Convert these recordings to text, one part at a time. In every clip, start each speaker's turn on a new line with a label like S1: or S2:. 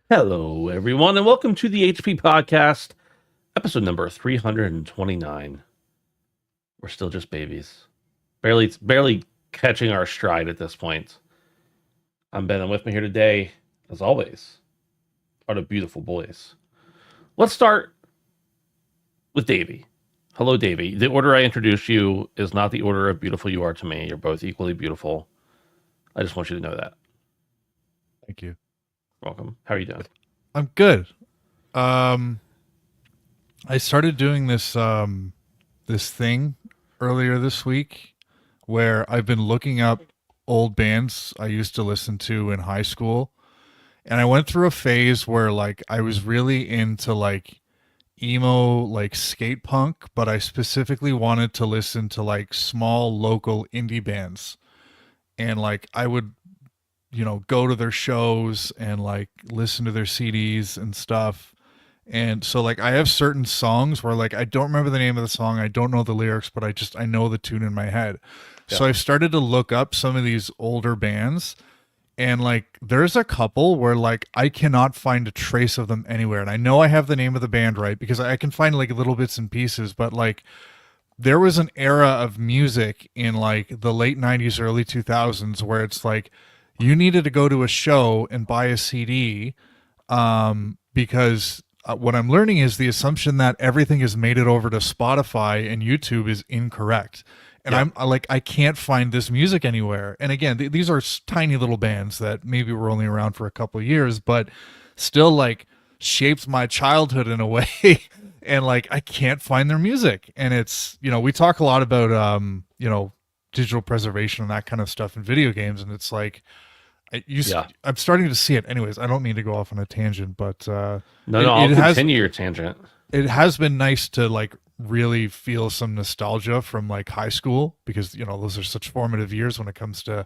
S1: Hello, everyone, and welcome to the HP Podcast, episode number 329. We're still just babies. Barely catching our stride at this point. I'm Ben, and with me here today, as always, are the beautiful boys. Let's start with Davey. Hello, Davey. The order I introduced you is not the order of beautiful you are to me. You're both equally beautiful. I just want you to know that.
S2: Thank you.
S1: Welcome. How are you doing?
S2: I'm good. I started doing this this thing earlier this week where I've been looking up old bands I used to listen to in high school, and I went through a phase where like I was really into like emo, like skate punk, but I specifically wanted to listen to like small local indie bands, and like I would go to their shows and like listen to their CDs and stuff. And so like I have certain songs where like I don't remember the name of the song, I don't know the lyrics, but I know the tune in my head. Yeah. So I've started to look up some of these older bands, and like there's a couple where like I cannot find a trace of them anywhere. And I know I have the name of the band right because I can find like little bits and pieces, but like there was an era of music in like the late 90s, early 2000s where it's like you needed to go to a show and buy a CD because what I'm learning is the assumption that everything is made it over to Spotify and YouTube is incorrect. And yeah. I can't find this music anywhere. And again, these are tiny little bands that maybe were only around for a couple of years, but still like shaped my childhood in a way. And like, I can't find their music. And it's, we talk a lot about, digital preservation and that kind of stuff in video games. And it's like, I'm starting to see it. Anyways, I don't mean to go off on a tangent, but
S1: I'll continue your tangent.
S2: It has been nice to like really feel some nostalgia from like high school, because those are such formative years when it comes to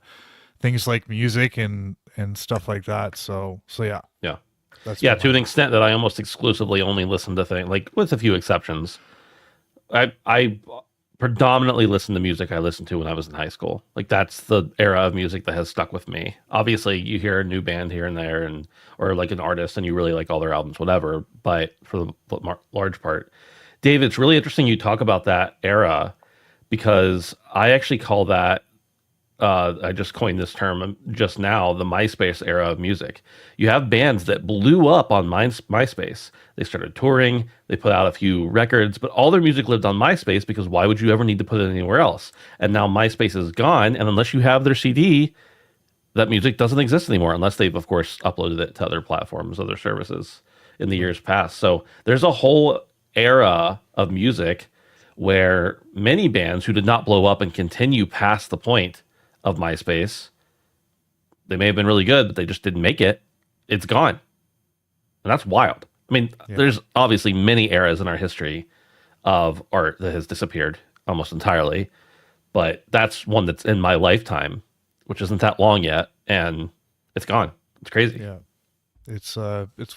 S2: things like music and stuff like that. So yeah,
S1: Yeah.
S2: that's
S1: Yeah,
S2: been
S1: to an
S2: my
S1: extent that I almost exclusively only listen to things, like with a few exceptions. I predominantly listen to music I listened to when I was in high school. Like that's the era of music that has stuck with me. Obviously, you hear a new band here and there, and or like an artist, and you really like all their albums, whatever. But for the large part, Dave, it's really interesting you talk about that era because I actually call that I just coined this term just now, the MySpace era of music. You have bands that blew up on MySpace. They started touring, they put out a few records, but all their music lived on MySpace because why would you ever need to put it anywhere else? And now MySpace is gone, and unless you have their CD, that music doesn't exist anymore, unless they've, of course, uploaded it to other platforms, other services in the years past. So there's a whole era of music where many bands who did not blow up and continue past the point of MySpace. They may have been really good, but they just didn't make it. It's gone. And that's wild. I mean, there's obviously many eras in our history of art that has disappeared almost entirely, but that's one that's in my lifetime, which isn't that long yet, and it's gone. It's crazy.
S2: Yeah. It's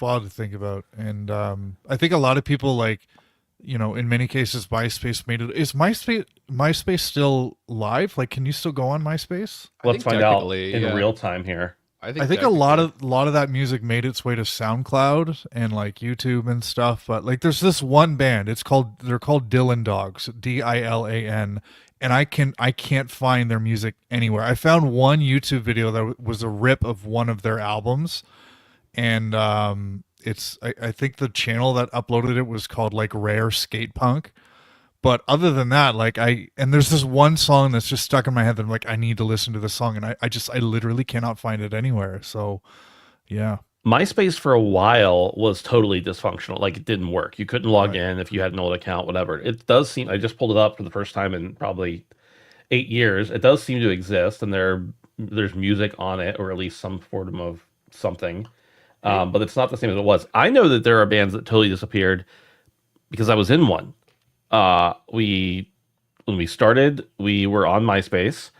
S2: wild to think about. And I think a lot of people, like, in many cases, MySpace made it. Is MySpace still live? Like, can you still go on MySpace?
S1: Let's find out in real time here.
S2: I think a lot of that music made its way to SoundCloud and like YouTube and stuff. But like, there's this one band. They're called Dylan Dogs, Dilan, and I can't find their music anywhere. I found one YouTube video that was a rip of one of their albums, and I think the channel that uploaded it was called like Rare Skate Punk. But other than that, like there's this one song that's just stuck in my head that I'm like, I need to listen to this song, and I literally cannot find it anywhere. So yeah.
S1: MySpace for a while was totally dysfunctional. Like it didn't work. You couldn't log in if you had an old account, whatever. It does seem, I just pulled it up for the first time in probably 8 years. It does seem to exist, and there's music on it, or at least some form of something. But it's not the same as it was. I know that there are bands that totally disappeared because I was in one. When we started, we were on MySpace.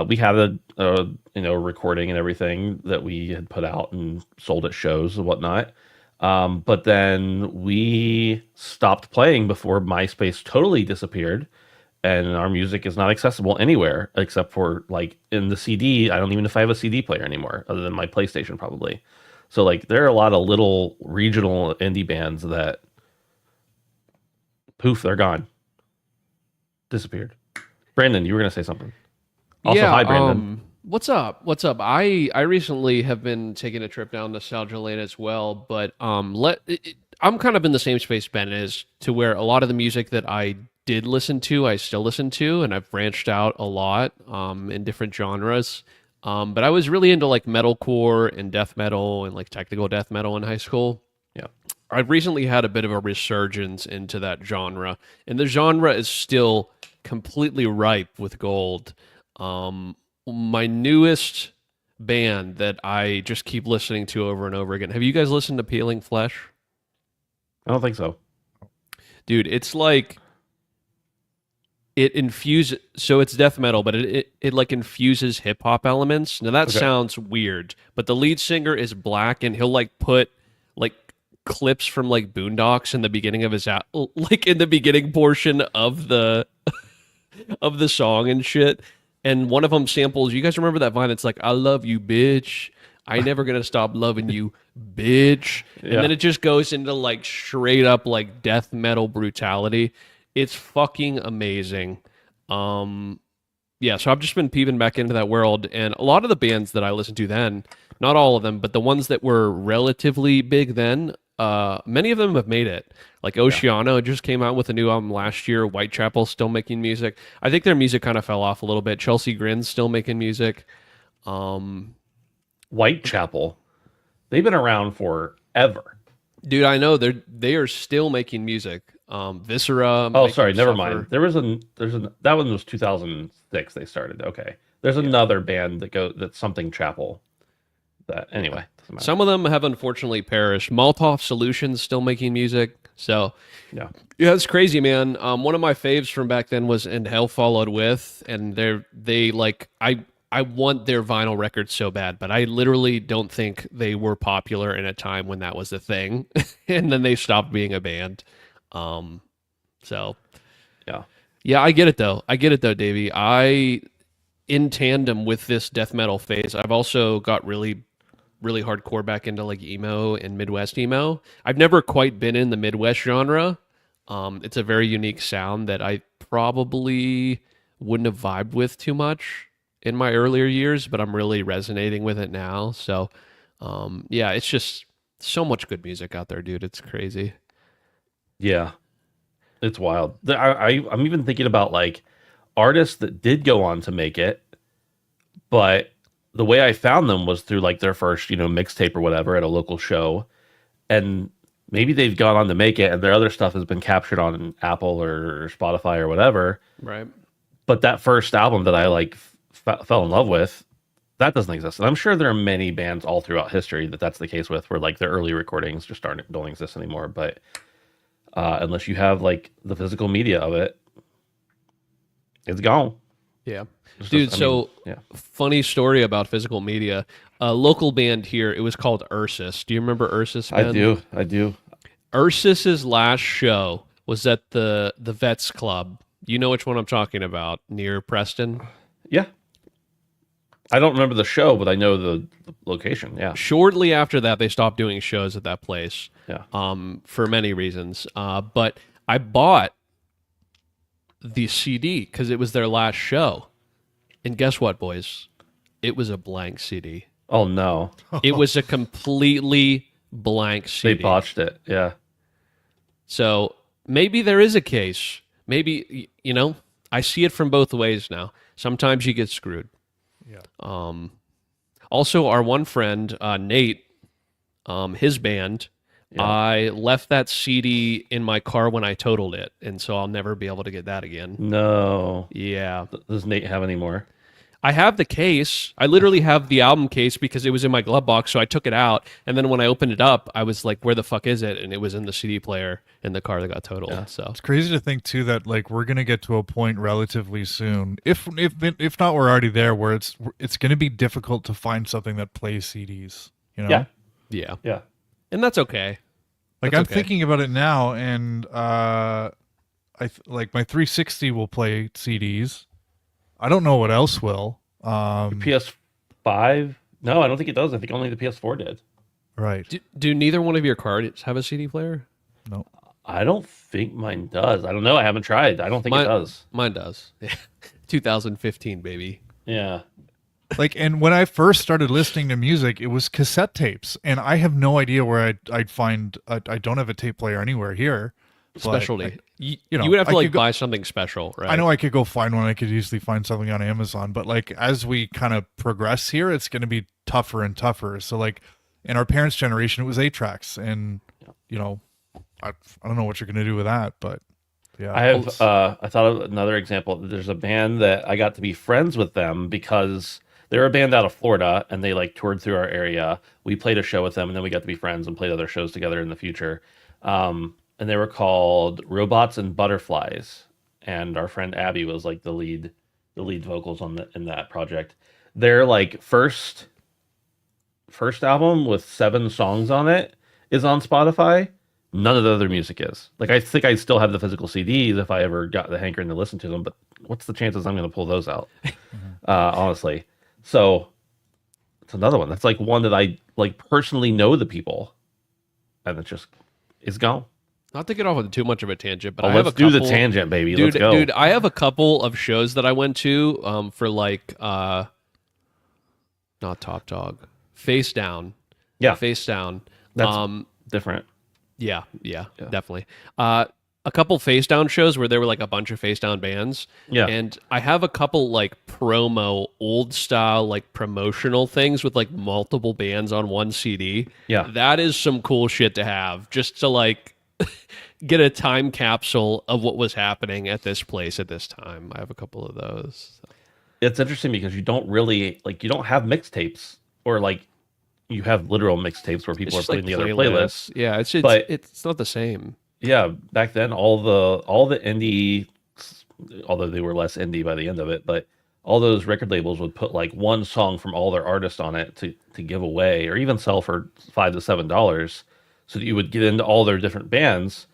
S1: We had a recording and everything that we had put out and sold at shows and whatnot. But then we stopped playing before MySpace totally disappeared, and our music is not accessible anywhere except for like in the CD. I don't even know if I have a CD player anymore, other than my PlayStation probably. So like there are a lot of little regional indie bands that poof, they're gone. Disappeared. Brandon, you were gonna say something. Also, hi Brandon.
S3: What's up? What's up? I recently have been taking a trip down nostalgia lane as well, but I'm kind of in the same space Ben is, to where a lot of the music that I did listen to, I still listen to, and I've branched out a lot in different genres. But I was really into like metalcore and death metal and like technical death metal in high school.
S1: Yeah.
S3: I've recently had a bit of a resurgence into that genre, and the genre is still completely ripe with gold. My newest band that I just keep listening to over and over again. Have you guys listened to Peeling Flesh?
S1: I don't think so.
S3: Dude, it's like it infuses, so it's death metal, but it like infuses hip hop elements. Now that sounds weird, but the lead singer is black, and he'll like put like clips from like Boondocks in the beginning of his like in the beginning portion of the of the song and shit. And one of them samples, you guys remember that Vine that's like, I love you, bitch. I ain't never gonna stop loving you, bitch. And then it just goes into like straight up like death metal brutality. It's fucking amazing. Yeah, so I've just been peeping back into that world, and a lot of the bands that I listened to then, not all of them, but the ones that were relatively big then, many of them have made it. Like Oceano just came out with a new album last year. Whitechapel's still making music. I think their music kind of fell off a little bit. Chelsea Grin's still making music.
S1: Whitechapel, they've been around forever.
S3: Dude, I know they are still making music. Viscera.
S1: Oh, sorry, never mind. There's that one was 2006. They started. Okay, there's another band that's something Chapel. That anyway.
S3: Some of them have unfortunately perished. Molotov Solutions still making music. So
S1: Yeah.
S3: yeah, it's crazy, man. One of my faves from back then was "And Hell Followed With," and they like I want their vinyl records so bad, but I literally don't think they were popular in a time when that was a thing, and then they stopped being a band. So
S1: Yeah.
S3: yeah, I get it though. I get it though, Davey. In tandem with this death metal phase, I've also got really hardcore back into like emo and Midwest emo. I've never quite been in the Midwest genre. It's a very unique sound that I probably wouldn't have vibed with too much in my earlier years, but I'm really resonating with it now. So, yeah, it's just so much good music out there, dude. It's crazy.
S1: Yeah. It's wild. I'm even thinking about like artists that did go on to make it, but the way I found them was through like their first, mixtape or whatever at a local show. And maybe they've gone on to make it and their other stuff has been captured on Apple or Spotify or whatever.
S3: Right.
S1: But that first album that I like fell in love with, that doesn't exist. And I'm sure there are many bands all throughout history that's the case with, where like their early recordings just don't exist anymore. But unless you have like the physical media of it, it's gone.
S3: Yeah.
S1: It's
S3: Dude,
S1: just- yeah.
S3: funny story about physical media. A local band here, it was called Ursus. Do you remember Ursus, man?
S1: I do.
S3: Ursus's last show was at the Vets Club. You know which one I'm talking about, near Preston?
S1: Yeah. I don't remember the show, but I know the location. Yeah.
S3: Shortly after that, they stopped doing shows at that place.
S1: Yeah.
S3: For many reasons. But I bought the CD because it was their last show. And guess what, boys? It was a blank CD.
S1: Oh no.
S3: It was a completely blank CD.
S1: They botched it. Yeah.
S3: So maybe there is a case. Maybe, I see it from both ways now. Sometimes you get screwed.
S2: Yeah.
S3: Also, our one friend, Nate, his band,
S1: Yeah.
S3: I left that CD in my car when I totaled it. And so I'll never be able to get that again.
S1: No.
S3: Yeah.
S1: Does Nate have any more?
S3: I have the case. I literally have the album case because it was in my glove box, so I took it out. And then when I opened it up, I was like, "Where the fuck is it?" And it was in the CD player in the car that got totaled.
S1: Yeah.
S3: So
S2: It's crazy to think too that like we're gonna get to a point relatively soon, if not we're already there, where it's gonna be difficult to find something that plays CDs. You know?
S3: yeah,
S1: Yeah.
S3: and that's okay.
S2: Like
S3: That's
S2: I'm
S3: okay.
S2: thinking about it now, and like my 360 will play CDs. I don't know what else will.
S1: PS5? No, I don't think it does. I think only the PS4 did.
S2: Right.
S3: Do neither one of your cards have a CD player?
S2: No.
S1: I don't think mine does. I don't know. I haven't tried. I don't think it does.
S3: Mine does. 2015, baby.
S1: Yeah.
S2: Like, and when I first started listening to music, it was cassette tapes, and I have no idea where I'd find. I don't have a tape player anywhere here. but
S3: Specialty. You
S2: know,
S3: would have to
S2: I
S3: like
S2: could go-
S3: buy something special, right?
S2: I know I could go find one. I could easily find something on Amazon, but like as we kind of progress here, it's going to be tougher and tougher. So like in our parents' generation, it was 8 tracks, and I don't know what you're going to do with that, but yeah,
S1: I have I thought of another example. There's a band that I got to be friends with them because they're a band out of Florida and they like toured through our area. We played a show with them and then we got to be friends and played other shows together in the future. And they were called Robots and Butterflies. And our friend Abby was like the lead vocals in that project. Their like first album with 7 songs on it is on Spotify. None of the other music is. Like, I think I still have the physical CDs if I ever got the hankering to listen to them, but what's the chances I'm going to pull those out? Honestly. So it's another one. That's like one that I like personally know the people, and it just is gone.
S3: Not to get off on too much of a tangent, but
S1: Oh,
S3: I have
S1: let's
S3: a couple,
S1: do the tangent, baby.
S3: Dude,
S1: Let's go.
S3: dude, I have a couple of shows that I went to for like not Top Dog, Face Down.
S1: Yeah.
S3: Face Down.
S1: That's different.
S3: Yeah, definitely. A couple Face Down shows where there were like a bunch of Face Down bands.
S1: Yeah.
S3: And I have a couple like promo, old style, like promotional things with like multiple bands on one CD.
S1: Yeah.
S3: That is some cool shit to have just to like get a time capsule of what was happening at this place at this time. I have a couple of those.
S1: It's interesting because you don't really like, you don't have mixtapes or like you have literal mixtapes where people are
S3: It's just
S1: putting
S3: like
S1: together playlists.
S3: Yeah, it's
S1: But-
S3: it's not the same.
S1: yeah, back then all the indie, although they were less indie by the end of it, but all those record labels would put like one song from all their artists on it to give away or even sell for $5 to $7 so that you would get into all their different bands.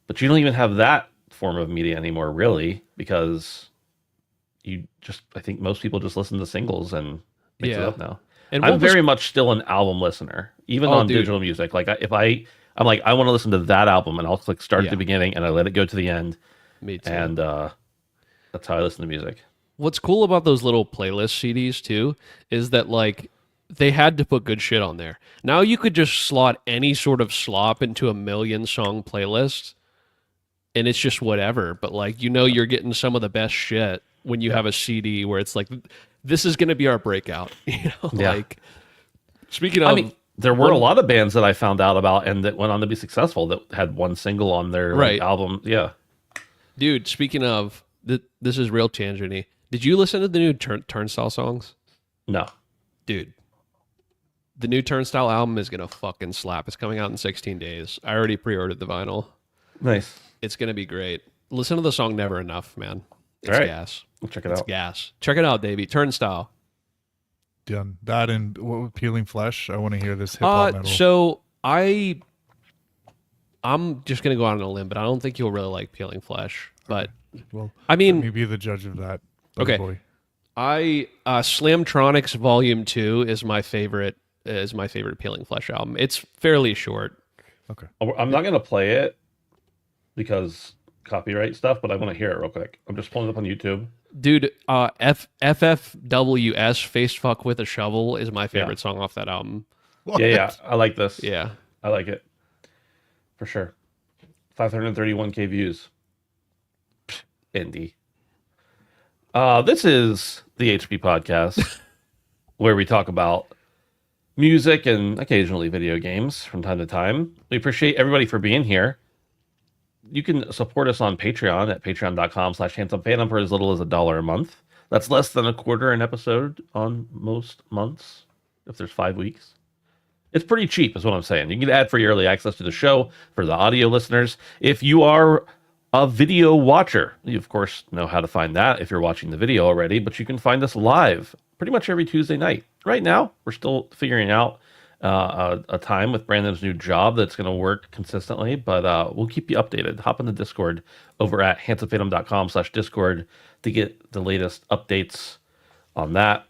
S1: But you don't even have that form of media anymore, really, because I think most people just listen to singles and mix it
S3: Yeah.
S1: up now.
S3: And
S1: I'm
S3: what was
S1: very much still an album listener, even
S3: Oh,
S1: on
S3: dude.
S1: digital music. Like I'm like, I want to listen to that album, and I'll click start at
S3: Yeah.
S1: the beginning, and I let it go to the end,
S3: Me too.
S1: and that's how I listen to music.
S3: What's cool about those little playlist CDs too is that like they had to put good shit on there. Now you could just slot any sort of slop into a million song playlist and it's just whatever, but like you're getting some of the best shit when you have a CD where it's like this is going to be our breakout,
S1: Yeah.
S3: like speaking of
S1: I mean, there were a lot of bands that I found out about and that went on to be successful that had one single on their like,
S3: Right.
S1: album. Yeah.
S3: dude, speaking of this is real tangenty. Did you listen to the new Turnstile songs?
S1: No.
S3: Dude, the new Turnstile album is gonna fucking slap. It's coming out in 16 days. I already pre-ordered the vinyl.
S1: Nice.
S3: It's gonna be great. Listen to the song "Never Enough," man. It's
S1: All right.
S3: gas.
S1: We'll check it
S3: It's
S1: out.
S3: gas. Check it out, Davey. Turnstile.
S2: Done that and what, Peeling Flesh. I want to hear this hip hop metal.
S3: So I'm just gonna go out on a limb, but I don't think you'll really like Peeling Flesh. But
S2: Well,
S3: I
S2: let
S3: mean,
S2: me be the judge of that. buddy
S3: Okay.
S2: boy.
S3: Slamtronics Volume 2 is my favorite. Is my favorite Peeling Flesh album. It's fairly short.
S2: Okay.
S1: I'm not going to play it because copyright stuff, but I want to hear it real quick. I'm just pulling it up on YouTube.
S3: Dude, FFWS Face Fuck with a Shovel is my favorite song off that album.
S1: Yeah. I like this.
S3: Yeah.
S1: I like it. For sure. 531K views. Psh, indie. This is the HP podcast where we talk about music and occasionally video games from time to time. We appreciate everybody for being here. You can support us on Patreon at patreon.com/handsomephantom for as little as $1 a month. That's less than a quarter an episode on most months, if there's 5 weeks. It's pretty cheap, is what I'm saying. You can get ad-free early access to the show for the audio listeners. If you are a video watcher, you of course know how to find that if you're watching the video already, but you can find us live pretty much every Tuesday night. Right now, we're still figuring out a time with Brandon's new job that's going to work consistently, but we'll keep you updated. Hop in the Discord over at handsomephantom.com/Discord to get the latest updates on that.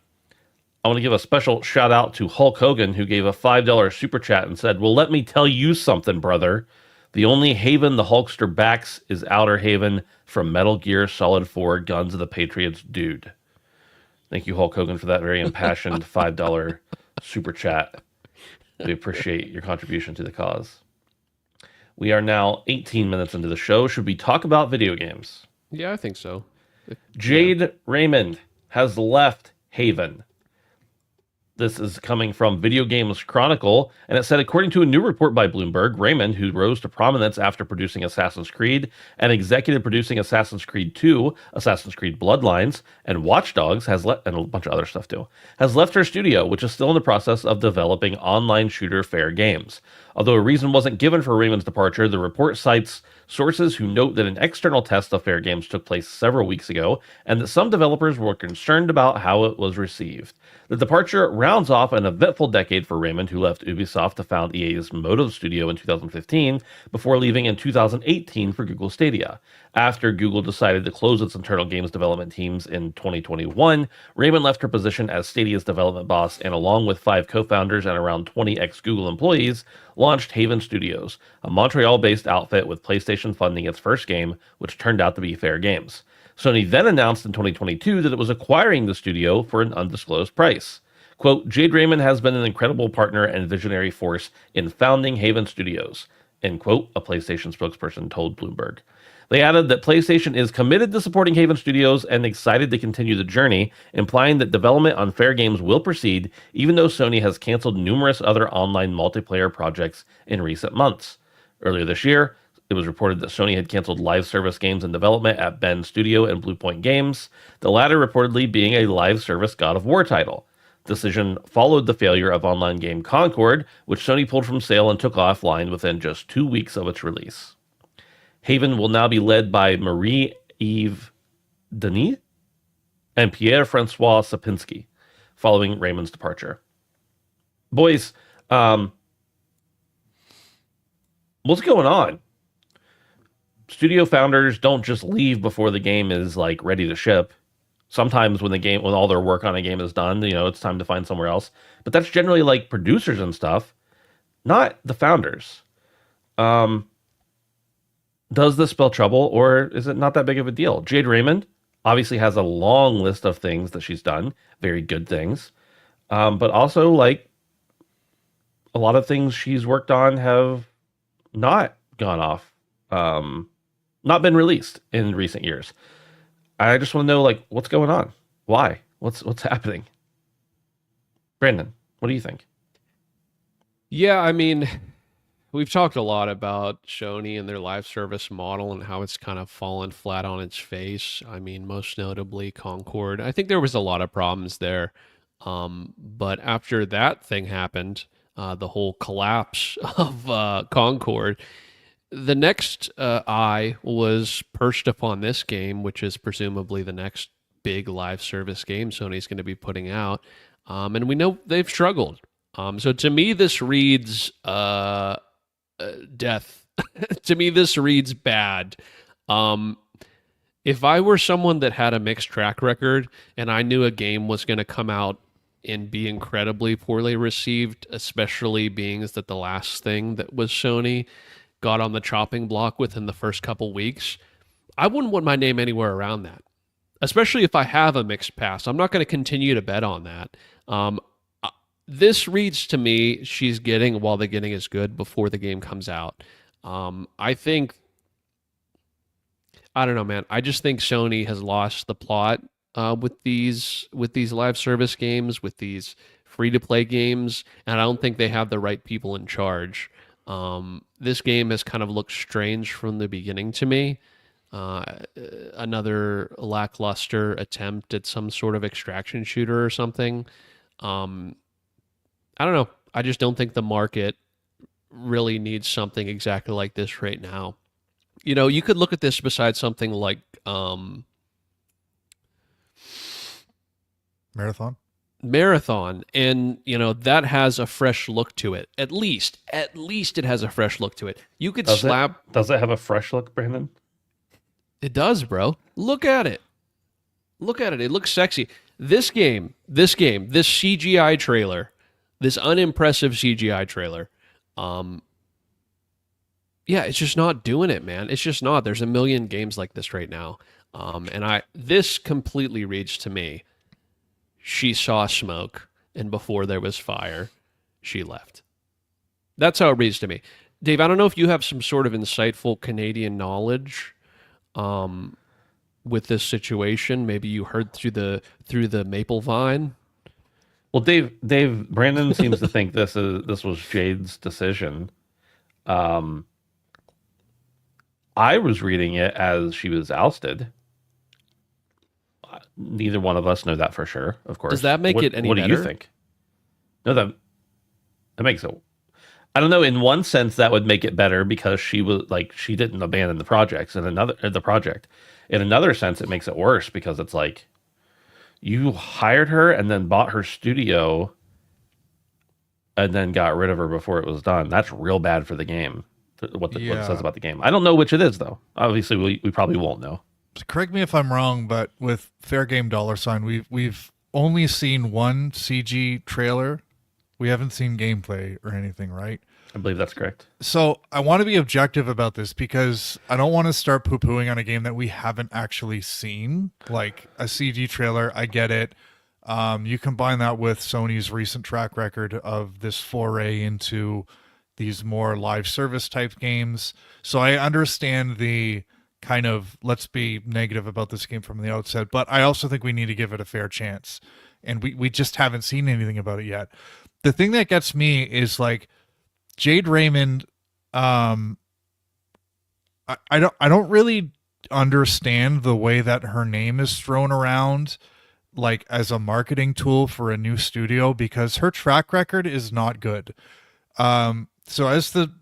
S1: I want to give a special shout out to Hulk Hogan, who gave a $5 super chat and said, "Well, let me tell you something, brother. The only haven the Hulkster backs is Outer Haven from Metal Gear Solid 4 Guns of the Patriots, dude." Thank you, Hulk Hogan, for that very impassioned $5 super chat. We appreciate your contribution to the cause. We are now 18 minutes into the show. Should we talk about video games?
S3: Yeah, I think so.
S1: Jade Raymond has left Haven. This is coming from Video Games Chronicle, and it said, according to a new report by Bloomberg, Raymond, who rose to prominence after producing Assassin's Creed and executive producing Assassin's Creed 2, Assassin's Creed Bloodlines, and Watch Dogs, and a bunch of other stuff too, has left her studio, which is still in the process of developing online shooter Fair Games. Although a reason wasn't given for Raymond's departure, the report cites sources who note that an external test of Fair Games took place several weeks ago, and that some developers were concerned about how it was received. The departure rounds off an eventful decade for Raymond, who left Ubisoft to found EA's Motive Studio in 2015, before leaving in 2018 for Google Stadia. After Google decided to close its internal games development teams in 2021, Raymond left her position as Stadia's development boss and, along with 5 co-founders and around 20 ex-Google employees, launched Haven Studios, a Montreal-based outfit with PlayStation funding its first game, which turned out to be Fair Games. Sony then announced in 2022 that it was acquiring the studio for an undisclosed price. Quote, Jade Raymond has been an incredible partner and visionary force in founding Haven Studios, end quote, a PlayStation spokesperson told Bloomberg. They added that PlayStation is committed to supporting Haven Studios and excited to continue the journey, implying that development on Fair Games will proceed, even though Sony has canceled numerous other online multiplayer projects in recent months. Earlier this year, it was reported that Sony had canceled live service games in development at Bend Studio and Bluepoint Games, the latter reportedly being a live service God of War title. The decision followed the failure of online game Concord, which Sony pulled from sale and took offline within just 2 weeks of its release. Haven will now be led by Marie-Eve Denis and Pierre-Francois Sapinski following Raymond's departure. Boys, what's going on? Studio founders don't just leave before the game is like ready to ship. Sometimes when all their work on a game is done, it's time to find somewhere else. But that's generally like producers and stuff, not the founders. Does this spell trouble, or is it not that big of a deal? Jade Raymond obviously has a long list of things that she's done, very good things. But also, like, a lot of things she's worked on have not gone off, not been released in recent years. I just want to know, like, what's going on? Why? What's happening? Brandon, what do you think?
S3: Yeah, I mean, we've talked a lot about Sony and their live service model and how it's kind of fallen flat on its face. I mean, most notably Concord. I think there was a lot of problems there. But after that thing happened, the whole collapse of Concord, the next eye was perched upon this game, which is presumably the next big live service game Sony's going to be putting out. And we know they've struggled. So to me, this reads death. To me, this reads bad. If I were someone that had a mixed track record and I knew a game was going to come out and be incredibly poorly received, especially being that the last thing that was Sony got on the chopping block within the first couple weeks, I wouldn't want my name anywhere around that, especially if I have a mixed pass. I'm not going to continue to bet on that. This reads to me she's getting while the getting is good before the game comes out. I don't know, man. I just think Sony has lost the plot with these live service games, with these free-to-play games, and I don't think they have the right people in charge. This game has kind of looked strange from the beginning to me. Another lackluster attempt at some sort of extraction shooter or something. I don't know. I just don't think the market really needs something exactly like this right now. You could look at this besides something like Marathon, and that has a fresh look to it. At least it has a fresh look to it. You could
S1: Does it have a fresh look, Brandon?
S3: It does, bro. Look at it. It looks sexy. This CGI trailer, this unimpressive CGI trailer, yeah, it's just not doing it, man. It's just not. There's a million games like this right now. And this completely reads to me, she saw smoke, and before there was fire, she left. That's how it reads to me. Dave, I don't know if you have some sort of insightful Canadian knowledge with this situation. Maybe you heard through the maple vine.
S1: Well, Dave, Brandon seems to think this was Jade's decision. I was reading it as she was ousted. Neither one of us know that for sure, of course.
S3: Does that make it any better?
S1: What do you think? No, that makes it. I don't know. In one sense, that would make it better because she didn't abandon the project. In another sense, it makes it worse because it's like you hired her and then bought her studio and then got rid of her before it was done. That's real bad for the game. What it says about the game. I don't know which it is though. Obviously, we probably won't know.
S2: Correct me if I'm wrong, but with Fair Game $, we've only seen one CG trailer. We haven't seen gameplay or anything, right?
S1: I believe that's correct.
S2: So I want to be objective about this because I don't want to start poo-pooing on a game that we haven't actually seen. Like a CG trailer, I get it. You combine that with Sony's recent track record of this foray into these more live service type games. So I understand the kind of let's be negative about this game from the outset, but I also think we need to give it a fair chance. And we just haven't seen anything about it yet. The thing that gets me is like Jade Raymond, I don't really understand the way that her name is thrown around like as a marketing tool for a new studio because her track record is not good. So as the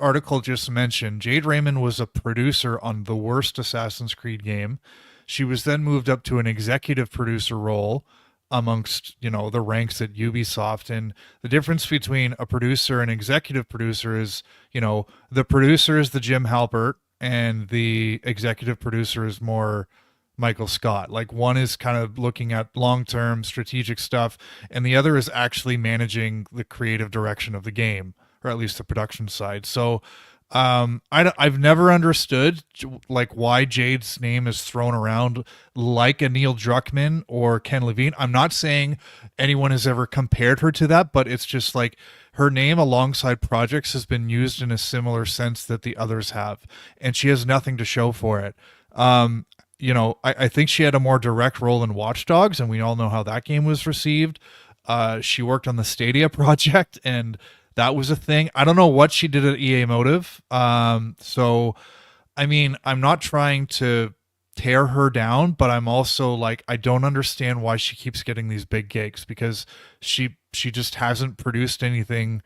S2: article just mentioned, Jade Raymond was a producer on the worst Assassin's Creed game. She was then moved up to an executive producer role amongst, the ranks at Ubisoft. And the difference between a producer and executive producer is, the producer is the Jim Halpert and the executive producer is more Michael Scott. Like, one is kind of looking at long-term strategic stuff, and the other is actually managing the creative direction of the game, or at least the production side. So I've never understood like why Jade's name is thrown around like a Neil Druckmann or Ken Levine. I'm not saying anyone has ever compared her to that, but it's just like her name alongside projects has been used in a similar sense that the others have, and she has nothing to show for it. I think she had a more direct role in Watch Dogs, and we all know how that game was received. She worked on the Stadia project, and that was a thing. I don't know what she did at EA Motive. So, I mean, I'm not trying to tear her down, but I'm also like, I don't understand why she keeps getting these big gigs, because she just hasn't produced anything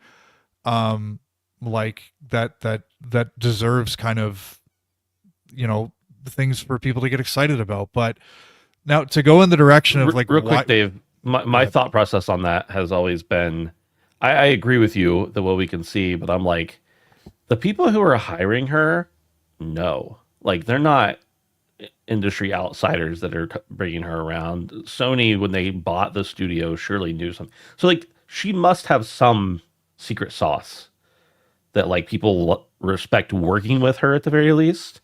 S2: like that deserves kind of, things for people to get excited about. But now to go in the direction of like
S1: real quick, Dave, my thought process on that has always been, I agree with you the way we can see, but I'm like, the people who are hiring her, no, like they're not industry outsiders that are bringing her around. Sony, when they bought the studio, surely knew something. So like, she must have some secret sauce that like people respect working with her at the very least.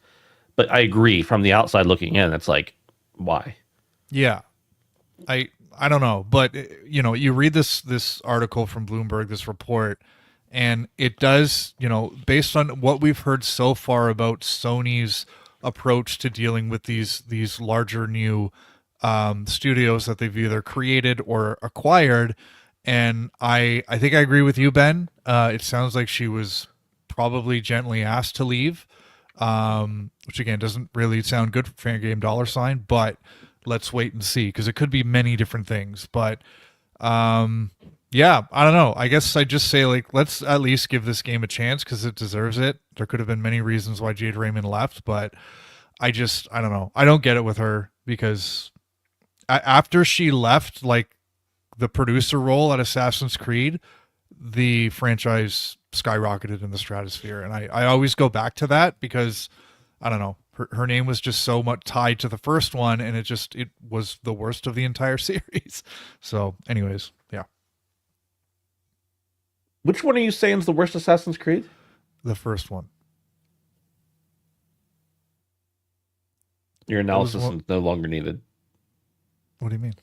S1: But I agree, from the outside looking in, it's like, why?
S2: Yeah, I don't know, but you read this article from Bloomberg, this report, and it does, based on what we've heard so far about Sony's approach to dealing with these larger new studios that they've either created or acquired, and I think I agree with you, Ben. It sounds like she was probably gently asked to leave. Which again doesn't really sound good for Fan Game $, but let's wait and see, because it could be many different things. But yeah, I don't know. I guess I just say, like, let's at least give this game a chance because it deserves it. There could have been many reasons why Jade Raymond left, but I don't know. I don't get it with her, because after she left, like, the producer role at Assassin's Creed, the franchise skyrocketed in the stratosphere. And I always go back to that because, I don't know, her name was just so much tied to the first one, and it was the worst of the entire series. So anyways, yeah.
S1: Which one are you saying is the worst Assassin's Creed?
S2: The first one.
S1: Your analysis is no longer needed.
S2: What do you mean?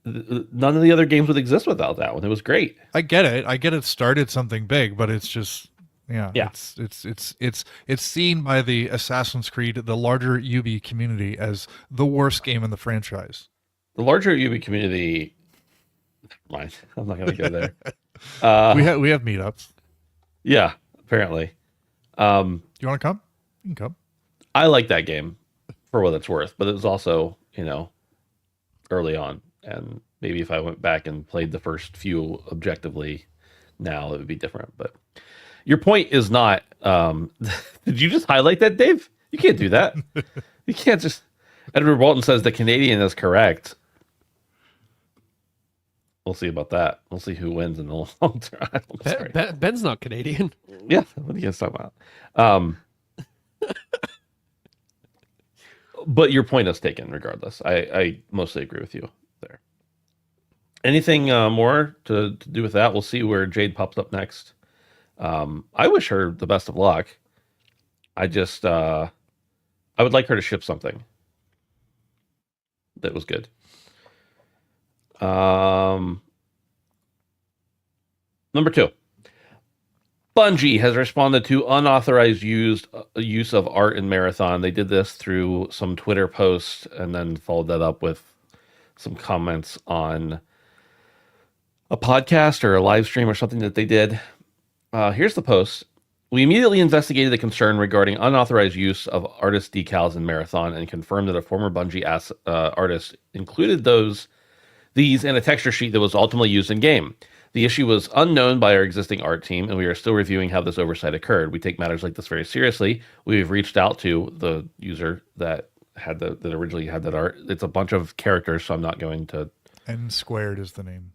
S1: None of the other games would exist without that one. It was great.
S2: I get it. It started something big, but it's just, yeah. It's seen by the Assassin's Creed, the larger Ubi community, as the worst game in the franchise.
S1: The larger Ubi community. Mind, I'm not going to go there.
S2: We have meetups.
S1: Yeah, apparently.
S2: Do you want to come? You can come.
S1: I like that game for what it's worth, but it was also, early on. And maybe if I went back and played the first few objectively now, it would be different. But your point is not, did you just highlight that, Dave? You can't do that. You can't just, Edward Walton says the Canadian is correct. We'll see about that. We'll see who wins in the long term.
S3: Ben's not Canadian.
S1: Yeah, what are you guys talking about? But your point is taken regardless. I mostly agree with you there. Anything more to do with that? We'll see where Jade pops up next. I wish her the best of luck. I just, I would like her to ship something that was good. Number 2. Bungie has responded to unauthorized use of art in Marathon. They did this through some Twitter posts and then followed that up with some comments on a podcast or a live stream or something that they did. Here's the post. We immediately investigated the concern regarding unauthorized use of artist decals in Marathon and confirmed that a former Bungie artist included these in a texture sheet that was ultimately used in game. The issue was unknown by our existing art team, and we are still reviewing how this oversight occurred. We take matters like this very seriously. We've reached out to the user that originally had that art. It's a bunch of characters, so I'm not going to.
S2: N squared is the name.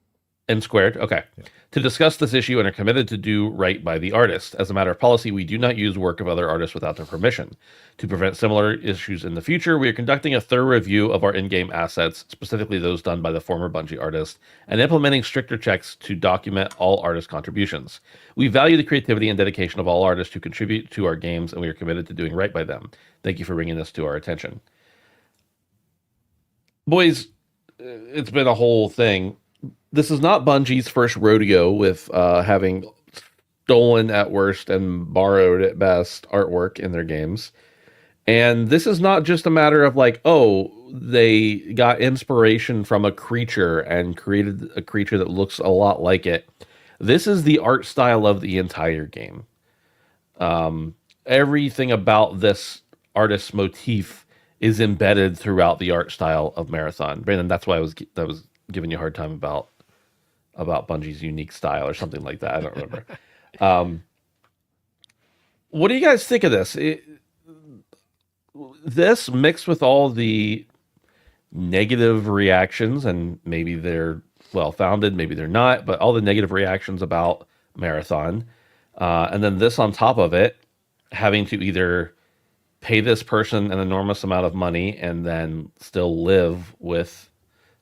S1: N squared, okay. Yeah. To discuss this issue and are committed to do right by the artist. As a matter of policy, we do not use work of other artists without their permission. To prevent similar issues in the future, we are conducting a thorough review of our in-game assets, specifically those done by the former Bungie artist, and implementing stricter checks to document all artist contributions. We value the creativity and dedication of all artists who contribute to our games, and we are committed to doing right by them. Thank you for bringing this to our attention. Boys, it's been a whole thing. This is not Bungie's first rodeo with having stolen at worst and borrowed at best artwork in their games. And this is not just a matter of like, oh, they got inspiration from a creature and created a creature that looks a lot like it. This is the art style of the entire game. Everything about this artist's motif is embedded throughout the art style of Marathon. Brandon, that's why I was giving you a hard time about Bungie's unique style or something like that. I don't remember. What do you guys think of this? This mixed with all the negative reactions, and maybe they're well-founded, maybe they're not, but all the negative reactions about Marathon, and then this on top of it, having to either pay this person an enormous amount of money and then still live with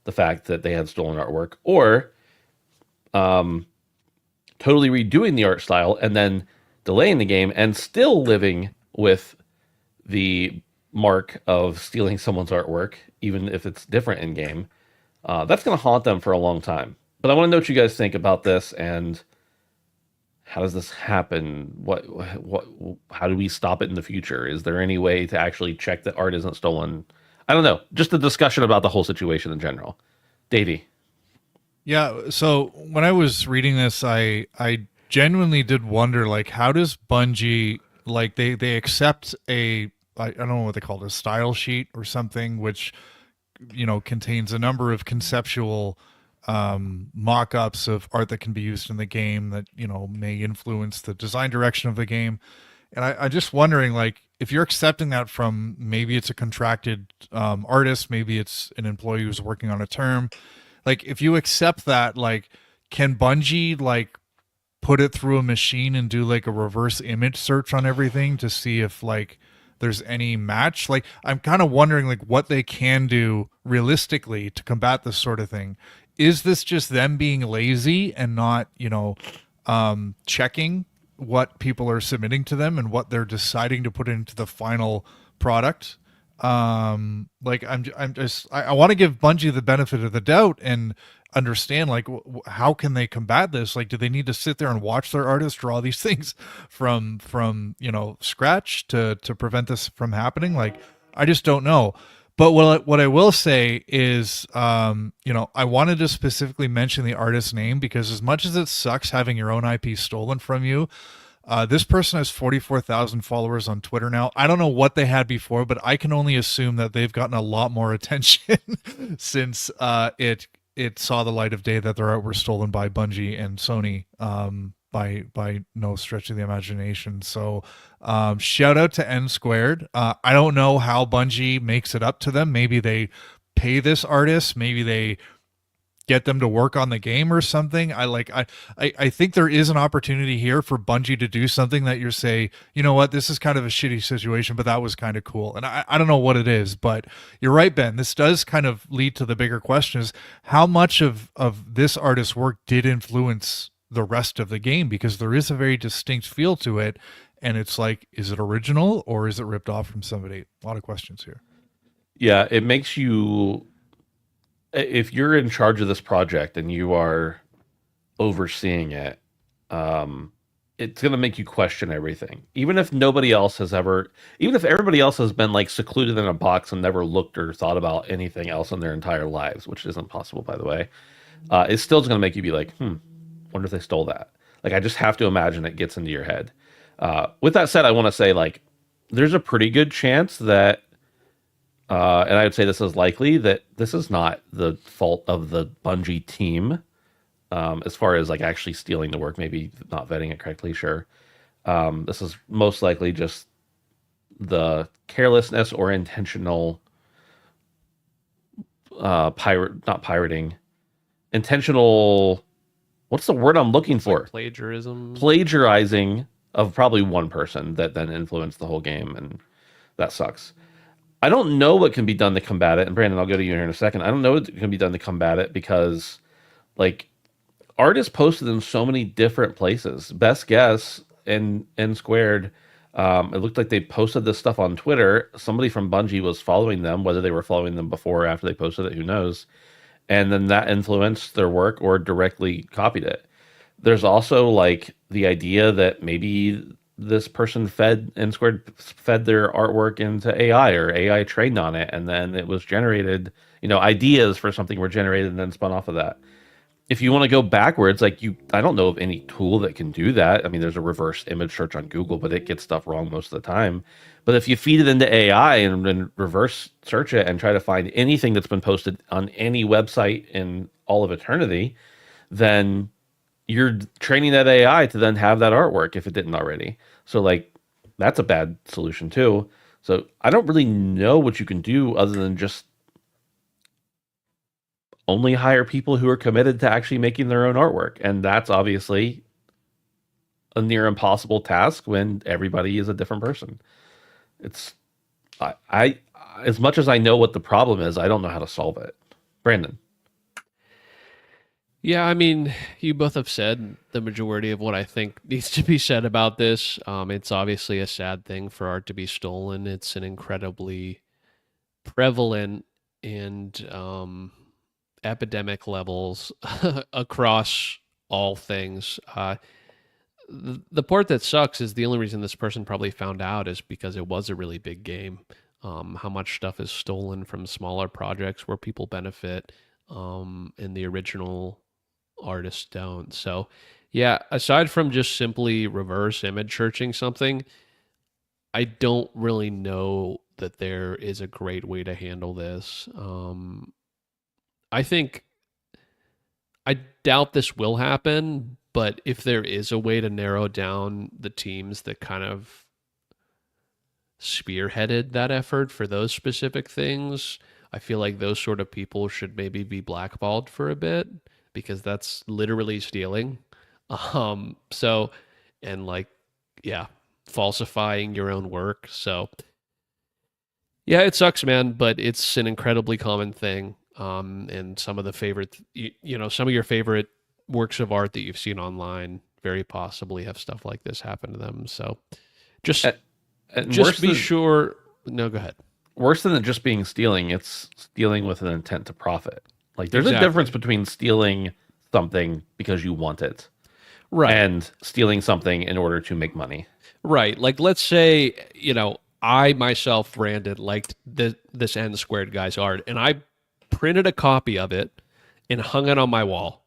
S1: the fact that they had stolen artwork, or totally redoing the art style and then delaying the game and still living with the mark of stealing someone's artwork, even if it's different in game. That's going to haunt them for a long time. But I want to know what you guys think about this, and how does this happen? How do we stop it in the future? Is there any way to actually check that art isn't stolen? I don't know. Just a discussion about the whole situation in general. Davey.
S2: Yeah, so when I was reading this, I genuinely did wonder, like, how does Bungie, like, they accept I don't know what they call it, a style sheet or something, which, contains a number of conceptual mock-ups of art that can be used in the game that, may influence the design direction of the game. And I'm just wondering, like, if you're accepting that from, maybe it's a contracted artist, maybe it's an employee who's working on a term, like, if you accept that, like, can Bungie, like, put it through a machine and do, like, a reverse image search on everything to see if, like, there's any match? Like, I'm kind of wondering, like, what they can do realistically to combat this sort of thing. Is this just them being lazy and not, checking what people are submitting to them and what they're deciding to put into the final product? Like, I want to give Bungie the benefit of the doubt and understand, like, how can they combat this? Like, do they need to sit there and watch their artists draw these things from scratch to prevent this from happening? Like, I just don't know. But what I will say is, I wanted to specifically mention the artist's name, because as much as it sucks having your own IP stolen from you, this person has 44,000 followers on Twitter now. I don't know what they had before, but I can only assume that they've gotten a lot more attention since it saw the light of day that their art were stolen by Bungie and Sony, by no stretch of the imagination. So shout out to N Squared. I don't know how Bungie makes it up to them. Maybe they pay this artist, maybe they get them to work on the game or something. I think there is an opportunity here for Bungie to do something that you say, you know what, this is kind of a shitty situation, but that was kind of cool. And I don't know what it is, but you're right, Ben. This does kind of lead to the bigger question, is how much of this artist's work did influence the rest of the game? Because there is a very distinct feel to it. And it's like, is it original or is it ripped off from somebody? A lot of questions here.
S1: Yeah, it makes you, if you're in charge of this project and you are overseeing it, it's going to make you question everything. Even if nobody else has ever, even if everybody else has been like secluded in a box and never looked or thought about anything else in their entire lives, which isn't possible, by the way, it's still going to make you be like, wonder if they stole that. Like, I just have to imagine it gets into your head. With that said, I want to say, like, there's a pretty good chance that, and I would say this is likely, that this is not the fault of the Bungie team. As far as like actually stealing the work, maybe not vetting it correctly, sure. This is most likely just the carelessness or intentional not pirating, intentional. What's the word I'm looking for?
S3: Like plagiarism.
S1: Plagiarizing of probably one person that then influenced the whole game, and that sucks. I don't know what can be done to combat it. And Brandon, I'll go to you here in a second. I don't know what can be done to combat it because, like, art is posted in so many different places. Best guess in N squared. It looked like they posted this stuff on Twitter. Somebody from Bungie was following them, whether they were following them before or after they posted it, who knows? And then that influenced their work or directly copied it. There's also like the idea that maybe this person fed N squared fed their artwork into AI or AI trained on it, and then it was generated. Ideas for something were generated and then spun off of that. If you want to go backwards, I don't know of any tool that can do that. I mean, there's a reverse image search on Google, but it gets stuff wrong most of the time. But if you feed it into AI and then reverse search it and try to find anything that's been posted on any website in all of eternity, then you're training that AI to then have that artwork if it didn't already. So like, that's a bad solution too. So I don't really know what you can do other than just only hire people who are committed to actually making their own artwork. And that's obviously a near impossible task when everybody is a different person. I as much as I know what the problem is, I don't know how to solve it. Brandon.
S3: Yeah, I mean, you both have said the majority of what I think needs to be said about this. It's obviously a sad thing for art to be stolen. It's an incredibly prevalent and epidemic levels across all things. The part that sucks is the only reason this person probably found out is because it was a really big game. How much stuff is stolen from smaller projects where people benefit and the original artists don't. So, yeah, aside from just simply reverse image searching something, I don't really know that there is a great way to handle this. I doubt this will happen, but if there is a way to narrow down the teams that kind of spearheaded that effort for those specific things, I feel like those sort of people should maybe be blackballed for a bit because that's literally stealing. So, and like, yeah, falsifying your own work. So, yeah, it sucks, man, but it's an incredibly common thing. And some of the favorite, some of your favorite works of art that you've seen online very possibly have stuff like this happen to them. So just be sure. No, go ahead.
S1: Worse than it just being stealing, it's stealing with an intent to profit. Like there's a difference between stealing something because you want it,
S3: right,
S1: and stealing something in order to make money.
S3: Right. Like let's say, I myself, Brandon, liked this N squared guy's art, and I printed a copy of it and hung it on my wall.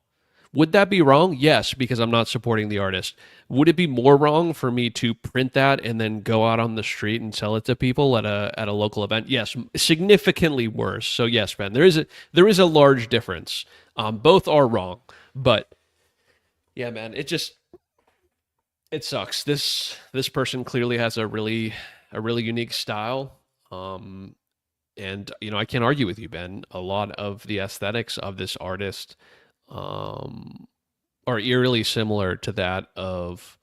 S3: Would that be wrong? Yes, because I'm not supporting the artist. Would it be more wrong for me to print that and then go out on the street and sell it to people at a local event? Yes, significantly worse. So yes, Ben, there is a large difference. Both are wrong, but yeah, man, it sucks. This person clearly has a really unique style. And I can't argue with you, Ben. A lot of the aesthetics of this artist are eerily similar to that of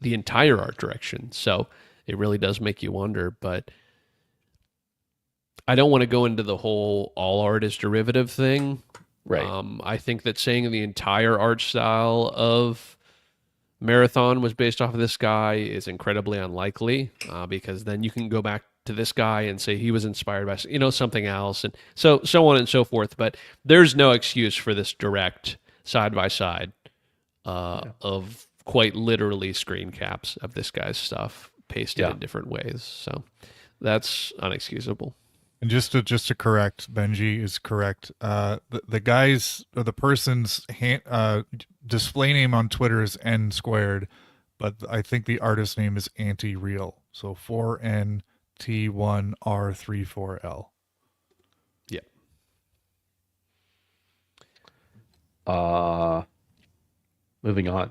S3: the entire art direction. So it really does make you wonder, but I don't want to go into the whole all art is derivative thing.
S1: Right.
S3: I think that saying the entire art style of Marathon was based off of this guy is incredibly unlikely because then you can go back to this guy and say he was inspired by something else, and so on and so forth. But there's no excuse for this direct side by side of quite literally screen caps of this guy's stuff pasted in different ways. So that's unexcusable.
S2: And just to correct, Benji is correct. The guy's or the person's display name on Twitter is N squared, but I think the artist name is Anti-Real. So 4NT1R34L.
S3: Yeah.
S1: moving on.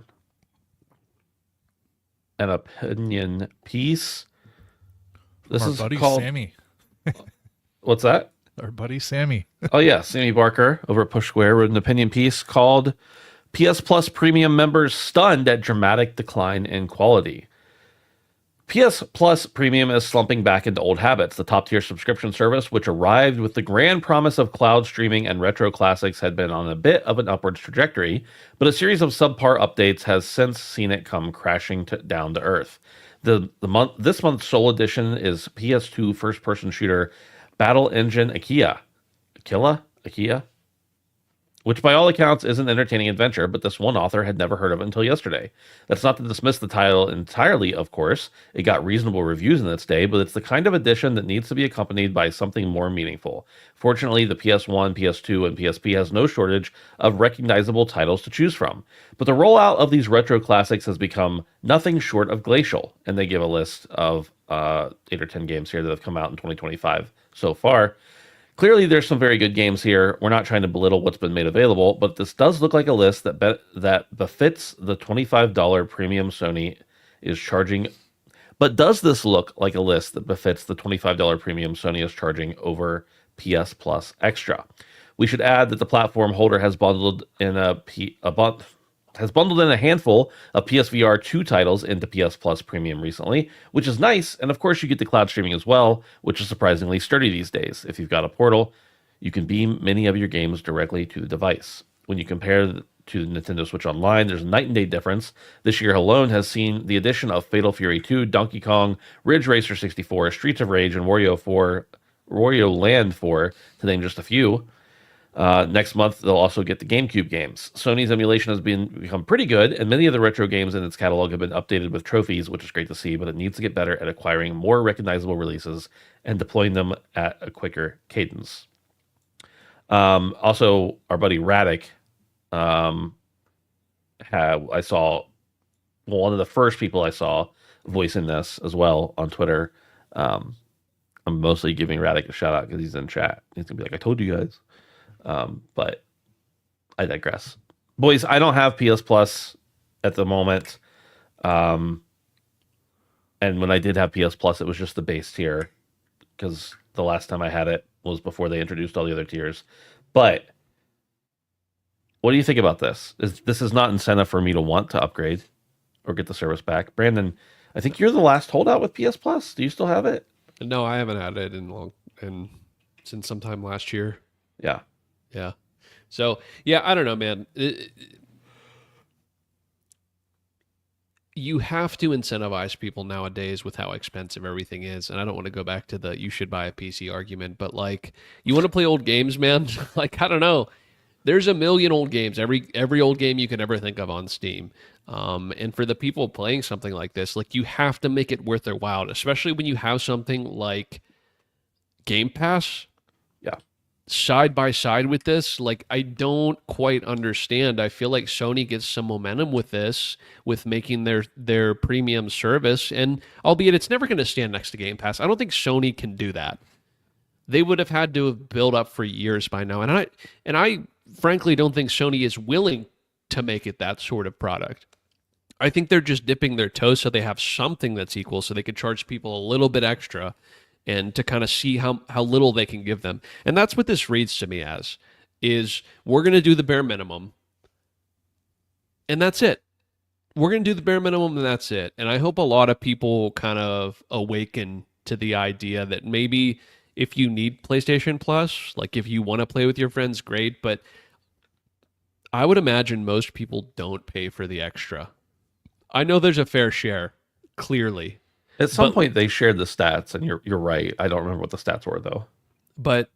S1: An opinion piece. This
S2: Our
S1: is
S2: buddy
S1: called.
S2: Sammy.
S1: What's that?
S2: Our buddy Sammy.
S1: Oh yeah, Sammy Barker over at Push Square wrote an opinion piece called "PS Plus Premium Members Stunned at Dramatic Decline in Quality." PS Plus Premium is slumping back into old habits. The top-tier subscription service, which arrived with the grand promise of cloud streaming and retro classics, had been on a bit of an upwards trajectory, but a series of subpar updates has since seen it come crashing down to earth. This month's sole edition is PS2 first-person shooter Battle Engine Aquila, which by all accounts is an entertaining adventure, but this one author had never heard of it until yesterday. That's not to dismiss the title entirely, of course. It got reasonable reviews in its day, but it's the kind of edition that needs to be accompanied by something more meaningful. Fortunately, the PS1, PS2, and PSP has no shortage of recognizable titles to choose from. But the rollout of these retro classics has become nothing short of glacial, and they give a list of 8 or 10 games here that have come out in 2025 so far. Clearly, there's some very good games here. We're not trying to belittle what's been made available, but this does look like a list that befits the $25 premium Sony is charging. But does this look like a list that befits the $25 premium Sony is charging over PS Plus Extra? We should add that the platform holder has bundled in a handful of PSVR 2 titles into PS Plus Premium recently, which is nice, and of course you get the cloud streaming as well, which is surprisingly sturdy these days. If you've got a Portal, you can beam many of your games directly to the device. When you compare to the Nintendo Switch Online, there's a night and day difference. This year alone has seen the addition of Fatal Fury 2, Donkey Kong, Ridge Racer 64, Streets of Rage, and Wario Land 4, to name just a few. Next month, they'll also get the GameCube games. Sony's emulation has become pretty good, and many of the retro games in its catalog have been updated with trophies, which is great to see, but it needs to get better at acquiring more recognizable releases and deploying them at a quicker cadence. Also, our buddy Radic, I saw one of the first people I saw voicing this as well on Twitter. I'm mostly giving Radic a shout out because he's in chat. He's gonna be like, "I told you guys." But I digress. Boys, I don't have PS Plus at the moment. And when I did have PS Plus, it was just the base tier because the last time I had it was before they introduced all the other tiers. But what do you think about this? This is not incentive for me to want to upgrade or get the service back. Brandon, I think you're the last holdout with PS Plus. Do you still have it?
S3: No, I haven't had it since sometime last year.
S1: Yeah.
S3: Yeah. So, yeah, I don't know, man. You have to incentivize people nowadays with how expensive everything is. And I don't want to go back to the you should buy a PC argument, but like, you want to play old games, man? Like, I don't know. There's a million old games, every old game you can ever think of on Steam. And for the people playing something like this, like, you have to make it worth their while, especially when you have something like Game Pass.
S1: Yeah.
S3: Side by side with this, like, I don't quite understand. I feel like Sony gets some momentum with this, with making their premium service, and albeit it's never going to stand next to Game Pass, I don't think Sony can do that. They would have had to have built up for years by now, and I frankly don't think Sony is willing to make it that sort of product. I think they're just dipping their toes so they have something that's equal, so they could charge people a little bit extra, and to kind of see how little they can give them. And that's what this reads to me as, is we're going to do the bare minimum, and that's it. We're going to do the bare minimum, and that's it. And I hope a lot of people kind of awaken to the idea that maybe if you need PlayStation Plus, like if you want to play with your friends, great, but I would imagine most people don't pay for the extra. I know there's a fair share, clearly.
S1: At some point, they shared the stats, and you're right. I don't remember what the stats were, though.
S3: But,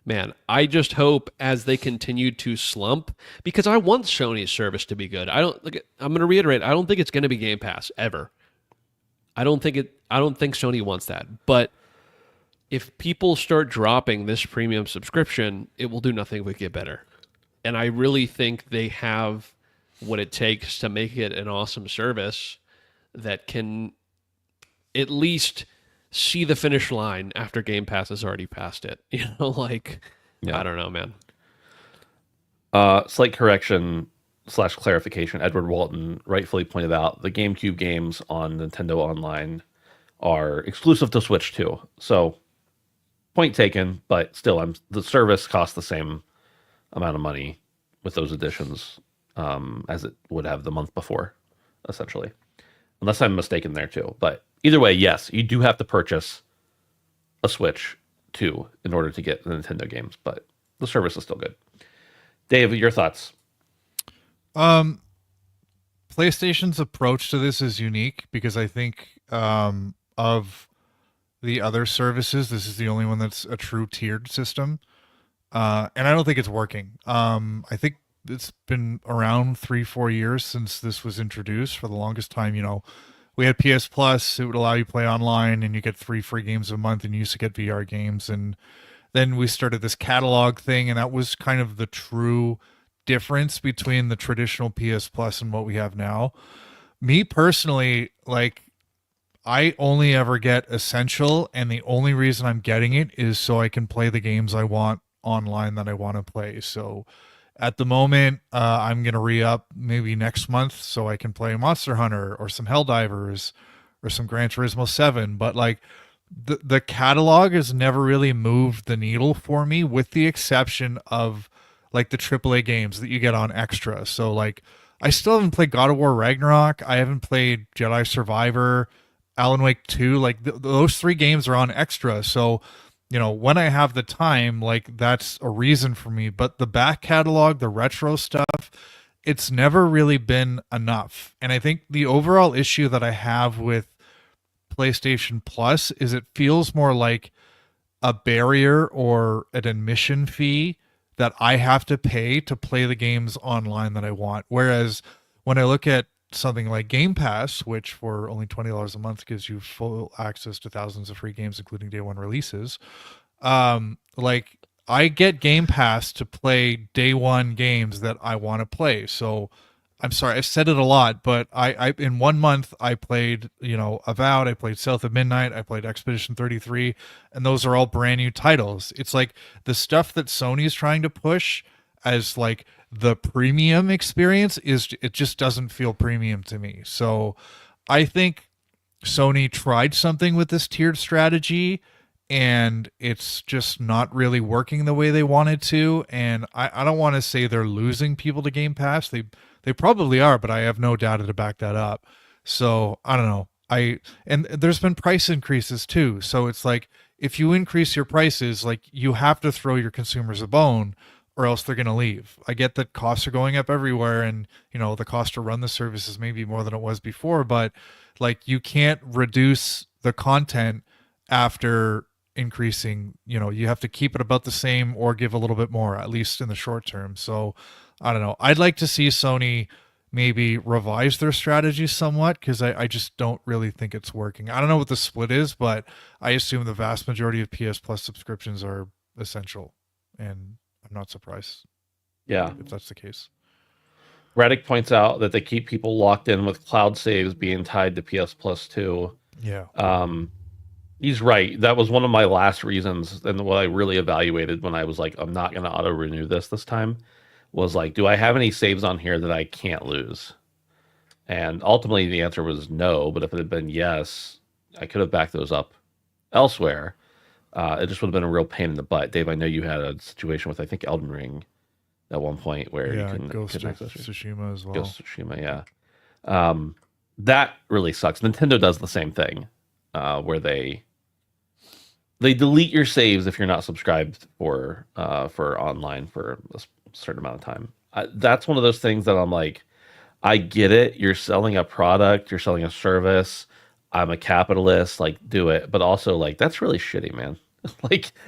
S3: man, I just hope as they continue to slump, because I want Sony's service to be good. I'm going to reiterate, I don't think it's going to be Game Pass, ever. I don't think Sony wants that. But if people start dropping this premium subscription, it will do nothing but get better. And I really think they have what it takes to make it an awesome service that can at least see the finish line after Game Pass has already passed it. I don't know, man.
S1: Slight correction. slash clarification, Edward Walton rightfully pointed out the GameCube games on Nintendo Online are exclusive to Switch too. So point taken, but still, the service costs the same amount of money with those additions as it would have the month before, essentially. Unless I'm mistaken there too. But either way, yes, you do have to purchase a Switch too in order to get the Nintendo games, but the service is still good. Dave, your thoughts?
S2: PlayStation's approach to this is unique because I think of the other services, this is the only one that's a true tiered system. And I don't think it's working. I think it's been around 3-4 years since this was introduced. For the longest time, we had PS Plus. It would allow you to play online and you get 3 free games a month, and you used to get VR games. And then we started this catalog thing, and that was kind of the true difference between the traditional PS Plus and what we have now. Me personally, I only ever get Essential, and the only reason I'm getting it is so I can play the games I want online that I want to play. So at the moment, I'm going to re-up maybe next month so I can play Monster Hunter or some Helldivers or some Gran Turismo 7. But the catalog has never really moved the needle for me, with the exception of the AAA games that you get on Extra. So I still haven't played God of War Ragnarok. I haven't played Jedi Survivor, Alan Wake 2. Those 3 games are on Extra. So when I have the time, that's a reason for me. But the back catalog, the retro stuff, it's never really been enough. And I think the overall issue that I have with PlayStation Plus is it feels more like a barrier or an admission fee that I have to pay to play the games online that I want. Whereas when I look at something like Game Pass, which for only $20 a month gives you full access to thousands of free games, including day one releases. I get Game Pass to play day one games that I want to play. So I'm sorry, I've said it a lot, but I in 1 month I played, Avowed, I played South of Midnight, I played Expedition 33, and those are all brand new titles. It's the stuff that Sony's trying to push as the premium experience it just doesn't feel premium to me. So I think Sony tried something with this tiered strategy, and it's just not really working the way they wanted to. And I don't want to say they're losing people to Game Pass. They probably are, but I have no data to back that up. So I don't know. And there's been price increases too. So it's if you increase your prices, you have to throw your consumers a bone, or else they're going to leave. I get that costs are going up everywhere, and the cost to run the service is maybe more than it was before, but you can't reduce the content after increasing. You have to keep it about the same or give a little bit more, at least in the short term. So I don't know. I'd like to see Sony maybe revise their strategy somewhat, because I just don't really think it's working. I don't know what the split is, but I assume the vast majority of PS Plus subscriptions are Essential, and I'm not surprised.
S1: Yeah,
S2: if that's the case.
S1: Reddick points out that they keep people locked in with cloud saves being tied to PS Plus too.
S2: Yeah.
S1: He's right. That was one of my last reasons, and what I really evaluated when I was I'm not going to auto renew this time, was do I have any saves on here that I can't lose? And ultimately the answer was no, but if it had been yes, I could have backed those up elsewhere. It just would have been a real pain in the butt. Dave, I know you had a situation with, I think, Elden Ring at one point where you couldn't access
S2: Tsushima as well.
S1: Ghost of Tsushima, yeah. That really sucks. Nintendo does the same thing, where they delete your saves if you're not subscribed for online for a certain amount of time. That's one of those things that I'm I get it. You're selling a product, you're selling a service. I'm a capitalist, do it. But also, that's really shitty, man.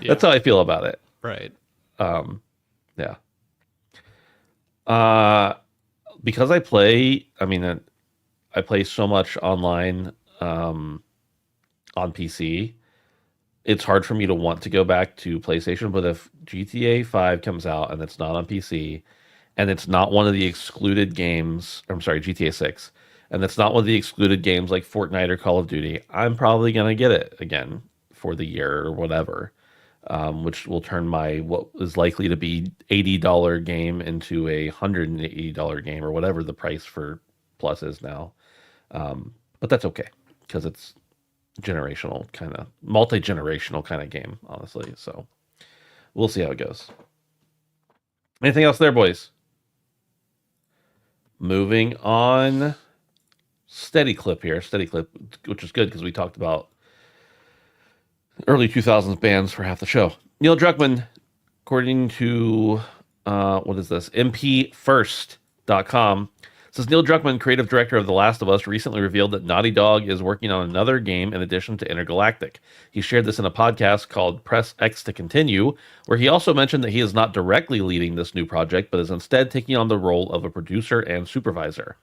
S1: That's how I feel about it.
S3: Right.
S1: Yeah. Because I play so much online on PC, it's hard for me to want to go back to PlayStation. But if GTA 5 comes out and it's not on PC, and it's not one of the excluded games, GTA 6, and it's not one of the excluded games like Fortnite or Call of Duty, I'm probably going to get it again for the year or whatever. which will turn my what is likely to be $80 game into a $180 game or whatever the price for Plus is now. But that's okay because it's generational kind of multi-generational kind of game, honestly. So we'll see how it goes. Anything else there, boys? Moving on. Steady clip, which is good because we talked about early 2000s bands for half the show. Neil Druckmann, according to what is this? MPFirst.com, says Neil Druckmann, creative director of The Last of Us, recently revealed that Naughty Dog is working on another game in addition to Intergalactic. He shared this in a podcast called Press X to Continue, where he also mentioned that he is not directly leading this new project, but is instead taking on the role of a producer and supervisor.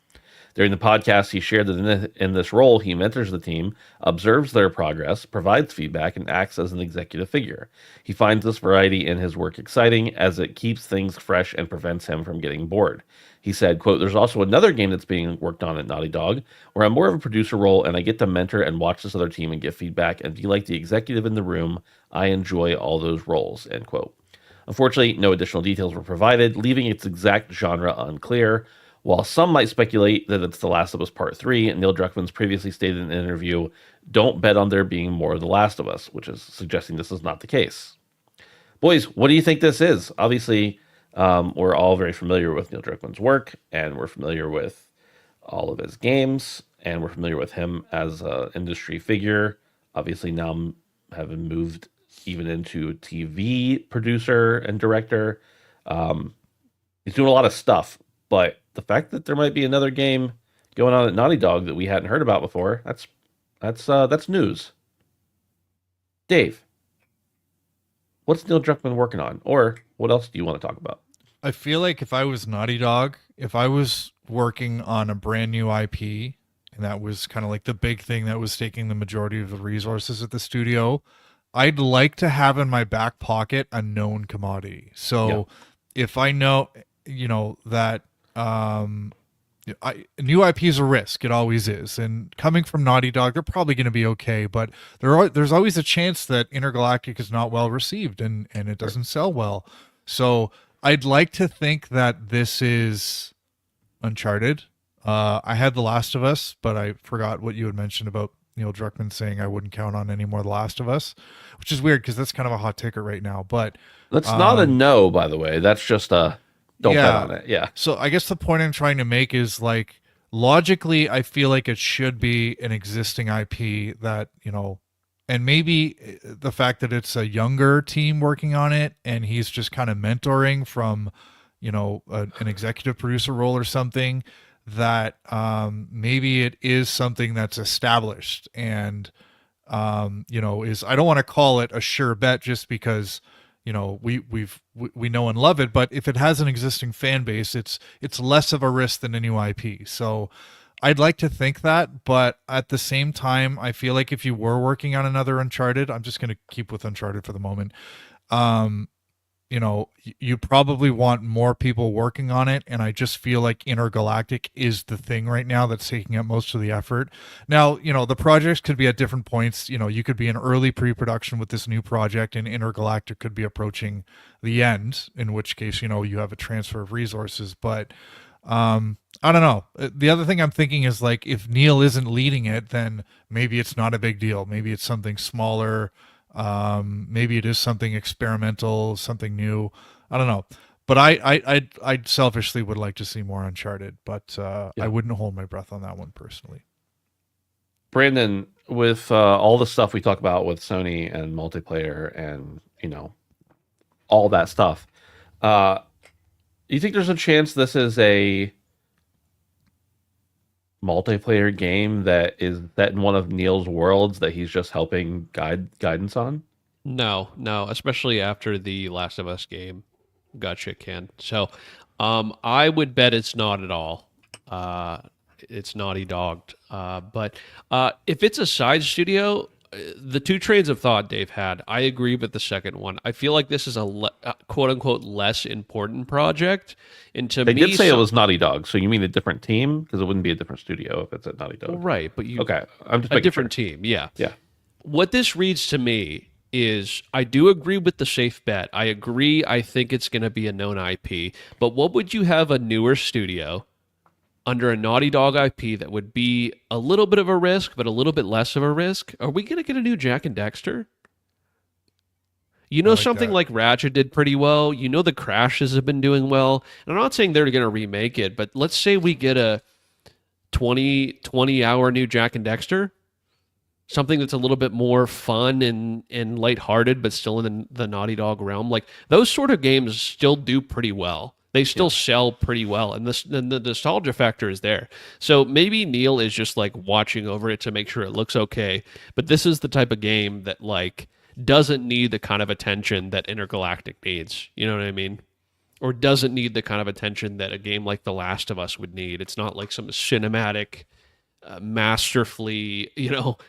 S1: During the podcast, he shared that in this role, he mentors the team, observes their progress, provides feedback, and acts as an executive figure. He finds this variety in his work exciting as it keeps things fresh and prevents him from getting bored. He said, quote, "There's also another game that's being worked on at Naughty Dog, where I'm more of a producer role and I get to mentor and watch this other team and give feedback and be like the executive in the room. I enjoy all those roles," end quote. Unfortunately, no additional details were provided, leaving its exact genre unclear. While some might speculate that it's The Last of Us Part 3, Neil Druckmann's previously stated in an interview, "Don't bet on there being more of The Last of Us," which is suggesting this is not the case. Boys, what do you think this is? Obviously, we're all very familiar with Neil Druckmann's work, and we're familiar with all of his games, and we're familiar with him as an industry figure. Obviously, now having moved even into TV producer and director. He's doing a lot of stuff, but the fact that there might be another game going on at Naughty Dog that we hadn't heard about before, that's news. Dave, what's Neil Druckmann working on? Or what else do you want to talk about?
S2: I feel like if I was Naughty Dog, if I was working on a brand new IP, and that was kind of like the big thing that was taking the majority of the resources at the studio, I'd like to have in my back pocket a known commodity. So if I know, that new IP is a risk. It always is. And coming from Naughty Dog, they're probably going to be okay. But there's always a chance that Intergalactic is not well received and it doesn't sell well. So I'd like to think that this is Uncharted. I had The Last of Us, but I forgot what you had mentioned about Neil Druckmann saying I wouldn't count on any more The Last of Us, which is weird because that's kind of a hot ticket right now. But
S1: that's not a no, by the way. That's just a don't bet on it. Yeah.
S2: So I guess the point I'm trying to make is like logically, I feel like it should be an existing IP that, and maybe the fact that it's a younger team working on it and he's just kind of mentoring from, an executive producer role or something, that maybe it is something that's established and, is, I don't want to call it a sure bet just because, we know and love it, but if it has an existing fan base, it's less of a risk than a new IP. So I'd like to think that, but at the same time, I feel like if you were working on another Uncharted, I'm just going to keep with Uncharted for the moment. You probably want more people working on it, and I just feel like Intergalactic is the thing right now that's taking up most of the effort. Now, the projects could be at different points. You could be in early pre-production with this new project, and Intergalactic could be approaching the end, in which case, you have a transfer of resources. But I don't know. The other thing I'm thinking is like, if Neil isn't leading it, then maybe it's not a big deal. Maybe it's something smaller. Maybe it is something experimental, something new. I don't know, but I selfishly would like to see more Uncharted, but I wouldn't hold my breath on that one personally.
S1: Brandon, with all the stuff we talk about with Sony and multiplayer and all that stuff, you think there's a chance this is a multiplayer game that is set in one of Neil's worlds that he's just helping guidance on?
S3: No, especially after the Last of Us game got shit canned. So I would bet it's not at all. It's Naughty Dogged. But if it's a side studio, the two trains of thought Dave had, I agree with the second one. I feel like this is a quote unquote less important project. And to
S1: they
S3: me,
S1: did say it was Naughty Dog, so you mean a different team? Because it wouldn't be a different studio if it's at Naughty Dog.
S3: Right, but
S1: okay, I'm just
S3: a different
S1: sure.
S3: team, yeah.
S1: Yeah.
S3: What this reads to me is I do agree with the safe bet. I agree. I think it's going to be a known IP. But what would you have a newer studio under a Naughty Dog IP that would be a little bit of a risk, but a little bit less of a risk? Are we going to get a new Jak and Dexter? You know,
S2: like
S3: something
S2: that.
S3: like Ratchet did pretty well. You know, the Crashes have been doing well. And I'm not saying they're going to remake it, but let's say we get a 20 hour new Jak and Dexter. Something that's a little bit more fun and lighthearted, but still in the Naughty Dog realm. Like those sort of games still do pretty well. They still sell pretty well, and the nostalgia factor is there. So maybe Neil is just like watching over it to make sure it looks okay. But this is the type of game that like doesn't need the kind of attention that Intergalactic needs. You know what I mean? Or doesn't need the kind of attention that a game like The Last of Us would need. It's not like some cinematic masterfully,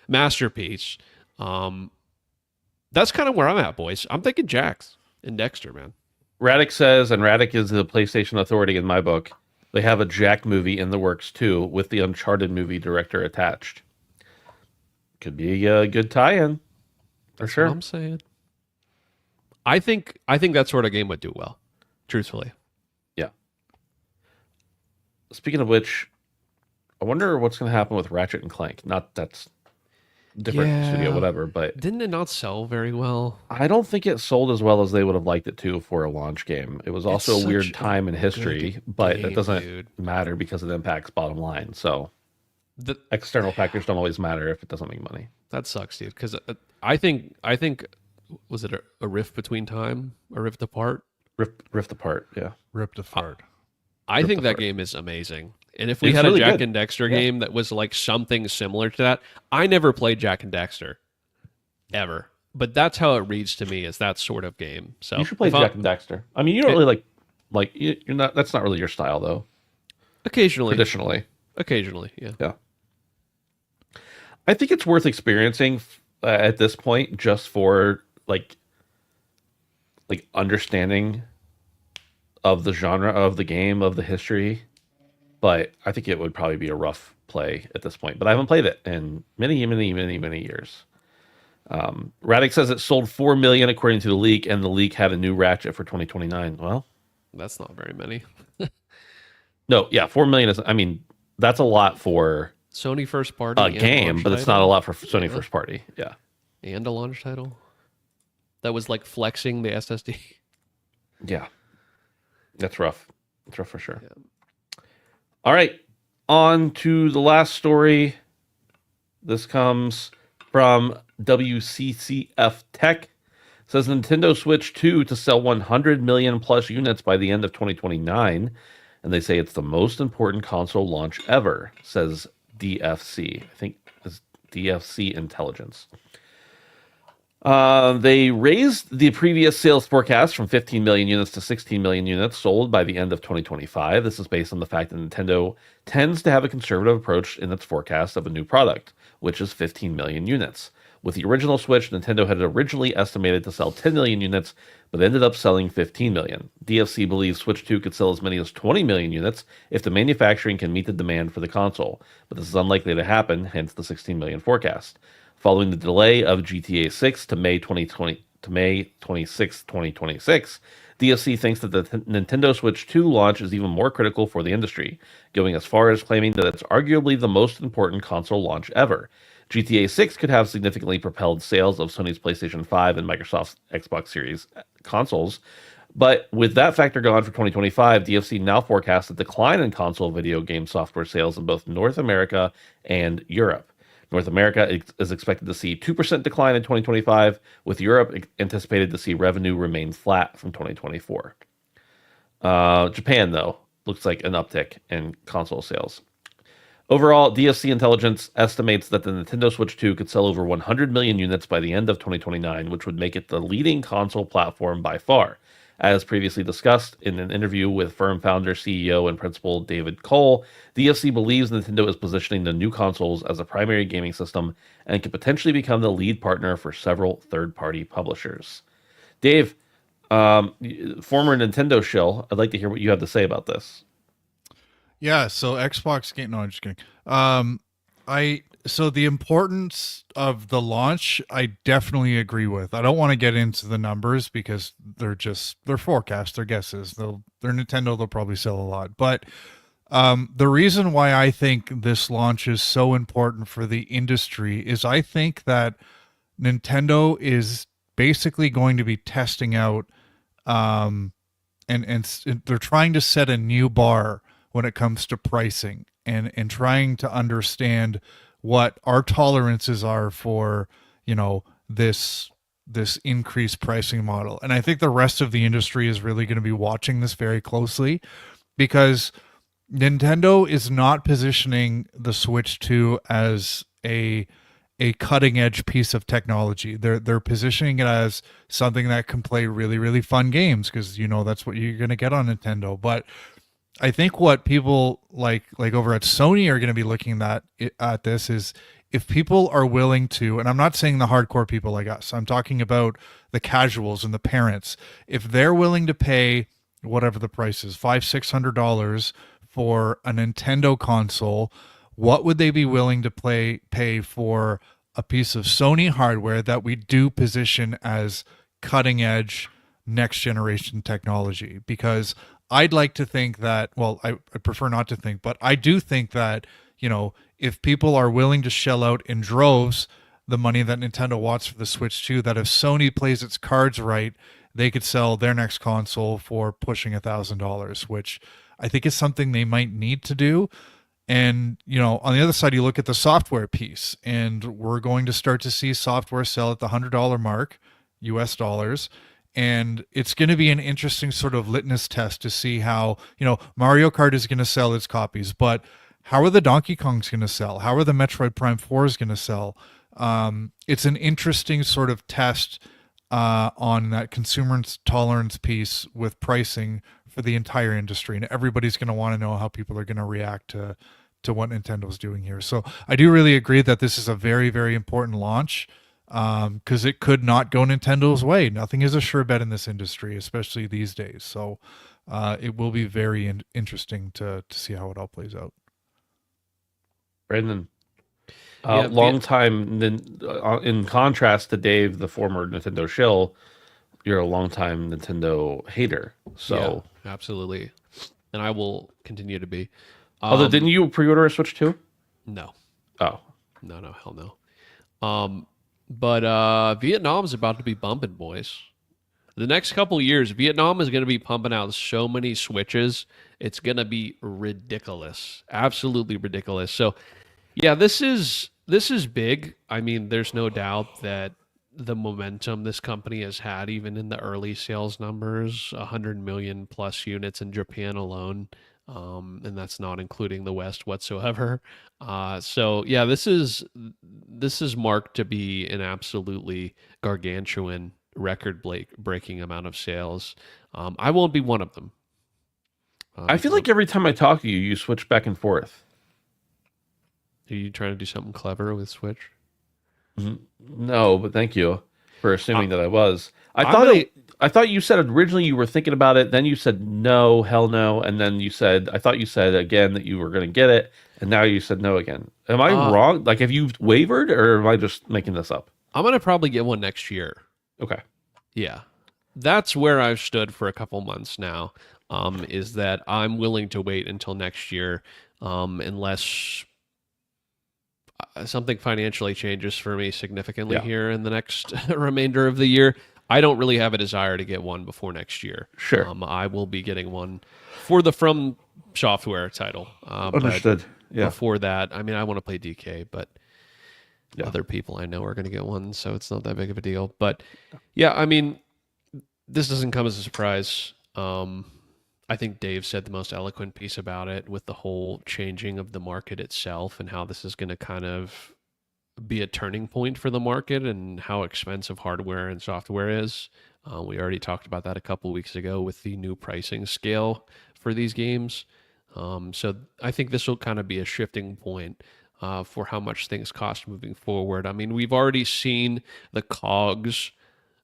S3: masterpiece. That's kind of where I'm at, boys. I'm thinking Jax and Dexter, man.
S1: Radic says, and Radic is the PlayStation authority in my book, they have a Jack movie in the works too, with the Uncharted movie director attached. Could be a good tie-in, for sure.
S3: What I'm saying. I think that sort of game would do well, truthfully.
S1: Yeah. Speaking of which, I wonder what's going to happen with Ratchet and Clank. Not that's different studio, whatever, but
S3: didn't it not sell very well?
S1: I don't think it sold as well as they would have liked it to for a launch game. It was also a weird time in history, but it doesn't matter because it impacts bottom line. So the external factors don't always matter if it doesn't make money.
S3: That sucks, dude. Because I think was it a rift between time, a rift apart?
S1: Rift apart, yeah.
S2: Ripped apart.
S3: I think that game is amazing. And if we had a Jak and Dexter game that was like something similar to that, I never played Jak and Dexter, ever. But that's how it reads to me, is that sort of game. So
S1: you should play Jak and Dexter. I mean, you don't really like you're not. That's not really your style, though.
S3: Occasionally, yeah.
S1: Yeah. I think it's worth experiencing at this point, just for like understanding of the genre of the game, of the history. But I think it would probably be a rough play at this point. But I haven't played it in many years. Radic says it sold 4 million according to the leak, and the leak had a new Ratchet for 2029. Well,
S3: that's not very many.
S1: No, yeah, 4 million is. I mean, that's a lot for
S3: Sony first party
S1: a game, but it's not a lot for Sony first party. Yeah,
S3: and a launch title that was like flexing the SSD.
S1: Yeah, that's rough. It's rough for sure. Yeah. All right, on to the last story. This comes from WCCF Tech. It says Nintendo Switch 2 to sell 100 million plus units by the end of 2029. And they say it's the most important console launch ever, says DFC. I think it's DFC Intelligence. They raised the previous sales forecast from 15 million units to 16 million units sold by the end of 2025. This is based on the fact that Nintendo tends to have a conservative approach in its forecast of a new product, which is 15 million units. With the original Switch, Nintendo had originally estimated to sell 10 million units, but ended up selling 15 million. DFC believes Switch 2 could sell as many as 20 million units if the manufacturing can meet the demand for the console, but this is unlikely to happen, hence the 16 million forecast. Following the delay of GTA 6 to May 26, 2026, DFC thinks that the Nintendo Switch 2 launch is even more critical for the industry, going as far as claiming that it's arguably the most important console launch ever. GTA 6 could have significantly propelled sales of Sony's PlayStation 5 and Microsoft's Xbox Series consoles, but with that factor gone for 2025, DFC now forecasts a decline in console video game software sales in both North America and Europe. North America is expected to see 2% decline in 2025, with Europe anticipated to see revenue remain flat from 2024. Japan, though, looks like an uptick in console sales. Overall, DFC Intelligence estimates that the Nintendo Switch 2 could sell over 100 million units by the end of 2029, which would make it the leading console platform by far. As previously discussed in an interview with firm founder, CEO, and principal David Cole, DFC believes Nintendo is positioning the new consoles as a primary gaming system and could potentially become the lead partner for several third-party publishers. Dave, former Nintendo shill, I'd like to hear what you have to say about this.
S2: Yeah, so Xbox game. No, I'm just kidding. So the importance of the launch, I definitely agree with. I don't want to get into the numbers because they're forecasts, they're guesses. They're Nintendo, they'll probably sell a lot. But the reason why I think this launch is so important for the industry is I think that Nintendo is basically going to be testing out, um, and they're trying to set a new bar when it comes to pricing and trying to understand what our tolerances are for, this increased pricing model. And I think the rest of the industry is really going to be watching this very closely because Nintendo is not positioning the Switch 2 as a cutting edge piece of technology. They're positioning it as something that can play really really fun games because that's what you're going to get on Nintendo. But I think what people like over at Sony are going to be looking at this is if people are willing to, and I'm not saying the hardcore people like us, I'm talking about the casuals and the parents. If they're willing to pay whatever the price is, $500-600 for a Nintendo console, what would they be willing to pay for a piece of Sony hardware that we do position as cutting edge next generation technology? Because I'd like to think that, well, I prefer not to think, but I do think that, if people are willing to shell out in droves the money that Nintendo wants for the Switch 2, that if Sony plays its cards right, they could sell their next console for pushing $1,000, which I think is something they might need to do. And, on the other side, you look at the software piece, and we're going to start to see software sell at the $100 mark, US dollars. And it's going to be an interesting sort of litmus test to see how, Mario Kart is going to sell its copies, but how are the Donkey Kongs going to sell? How are the Metroid Prime 4s going to sell? It's an interesting sort of test on that consumer tolerance piece with pricing for the entire industry, and everybody's going to want to know how people are going to react to what Nintendo's doing here. So I do really agree that this is a very, very important launch because it could not go Nintendo's way. Nothing is a sure bet in this industry, especially these days. So it will be very interesting to see how it all plays out.
S1: Brandon,
S3: Yeah,
S1: long time. Then, in contrast to Dave, the former Nintendo shill, you're a longtime Nintendo hater. So,
S3: yeah, absolutely, and I will continue to be.
S1: although didn't you pre-order a Switch too?
S3: No,
S1: Oh,
S3: no, hell no. But Vietnam's about to be bumping, boys. The next couple years, Vietnam is going to be pumping out so many Switches. It's going to be ridiculous, absolutely ridiculous. So, yeah, this is big. I mean, there's no doubt that the momentum this company has had, even in the early sales numbers, 100 million plus units in Japan alone, and that's not including the West whatsoever. So yeah, this is marked to be an absolutely gargantuan record breaking amount of sales. I won't be one of them.
S1: I feel like every time I talk to you, you switch back and forth.
S3: Are you trying to do something clever with Switch?
S1: No, but thank you for assuming that I was.
S3: I'm
S1: I thought you said originally you were thinking about it, then you said no, hell no, and then I thought you said again that you were going to get it, and now you said no again. Am I wrong? Like, have you wavered, or am I just making this up?
S3: I'm gonna probably get one next year.
S1: Okay.
S3: Yeah, that's where I've stood for a couple months now. Is that I'm willing to wait until next year, unless something financially changes for me significantly here in the next remainder of the year. I don't really have a desire to get one before next year.
S1: Sure.
S3: I will be getting one for the From Software title.
S1: Understood. Yeah.
S3: Before that, I mean, I want to play DK, but other people I know are going to get one, so it's not that big of a deal. But yeah, I mean, this doesn't come as a surprise. I think Dave said the most eloquent piece about it with the whole changing of the market itself and how this is going to kind of be a turning point for the market and how expensive hardware and software is. We already talked about that a couple weeks ago with the new pricing scale for these games. So I think this will kind of be a shifting point for how much things cost moving forward. I mean, we've already seen the cogs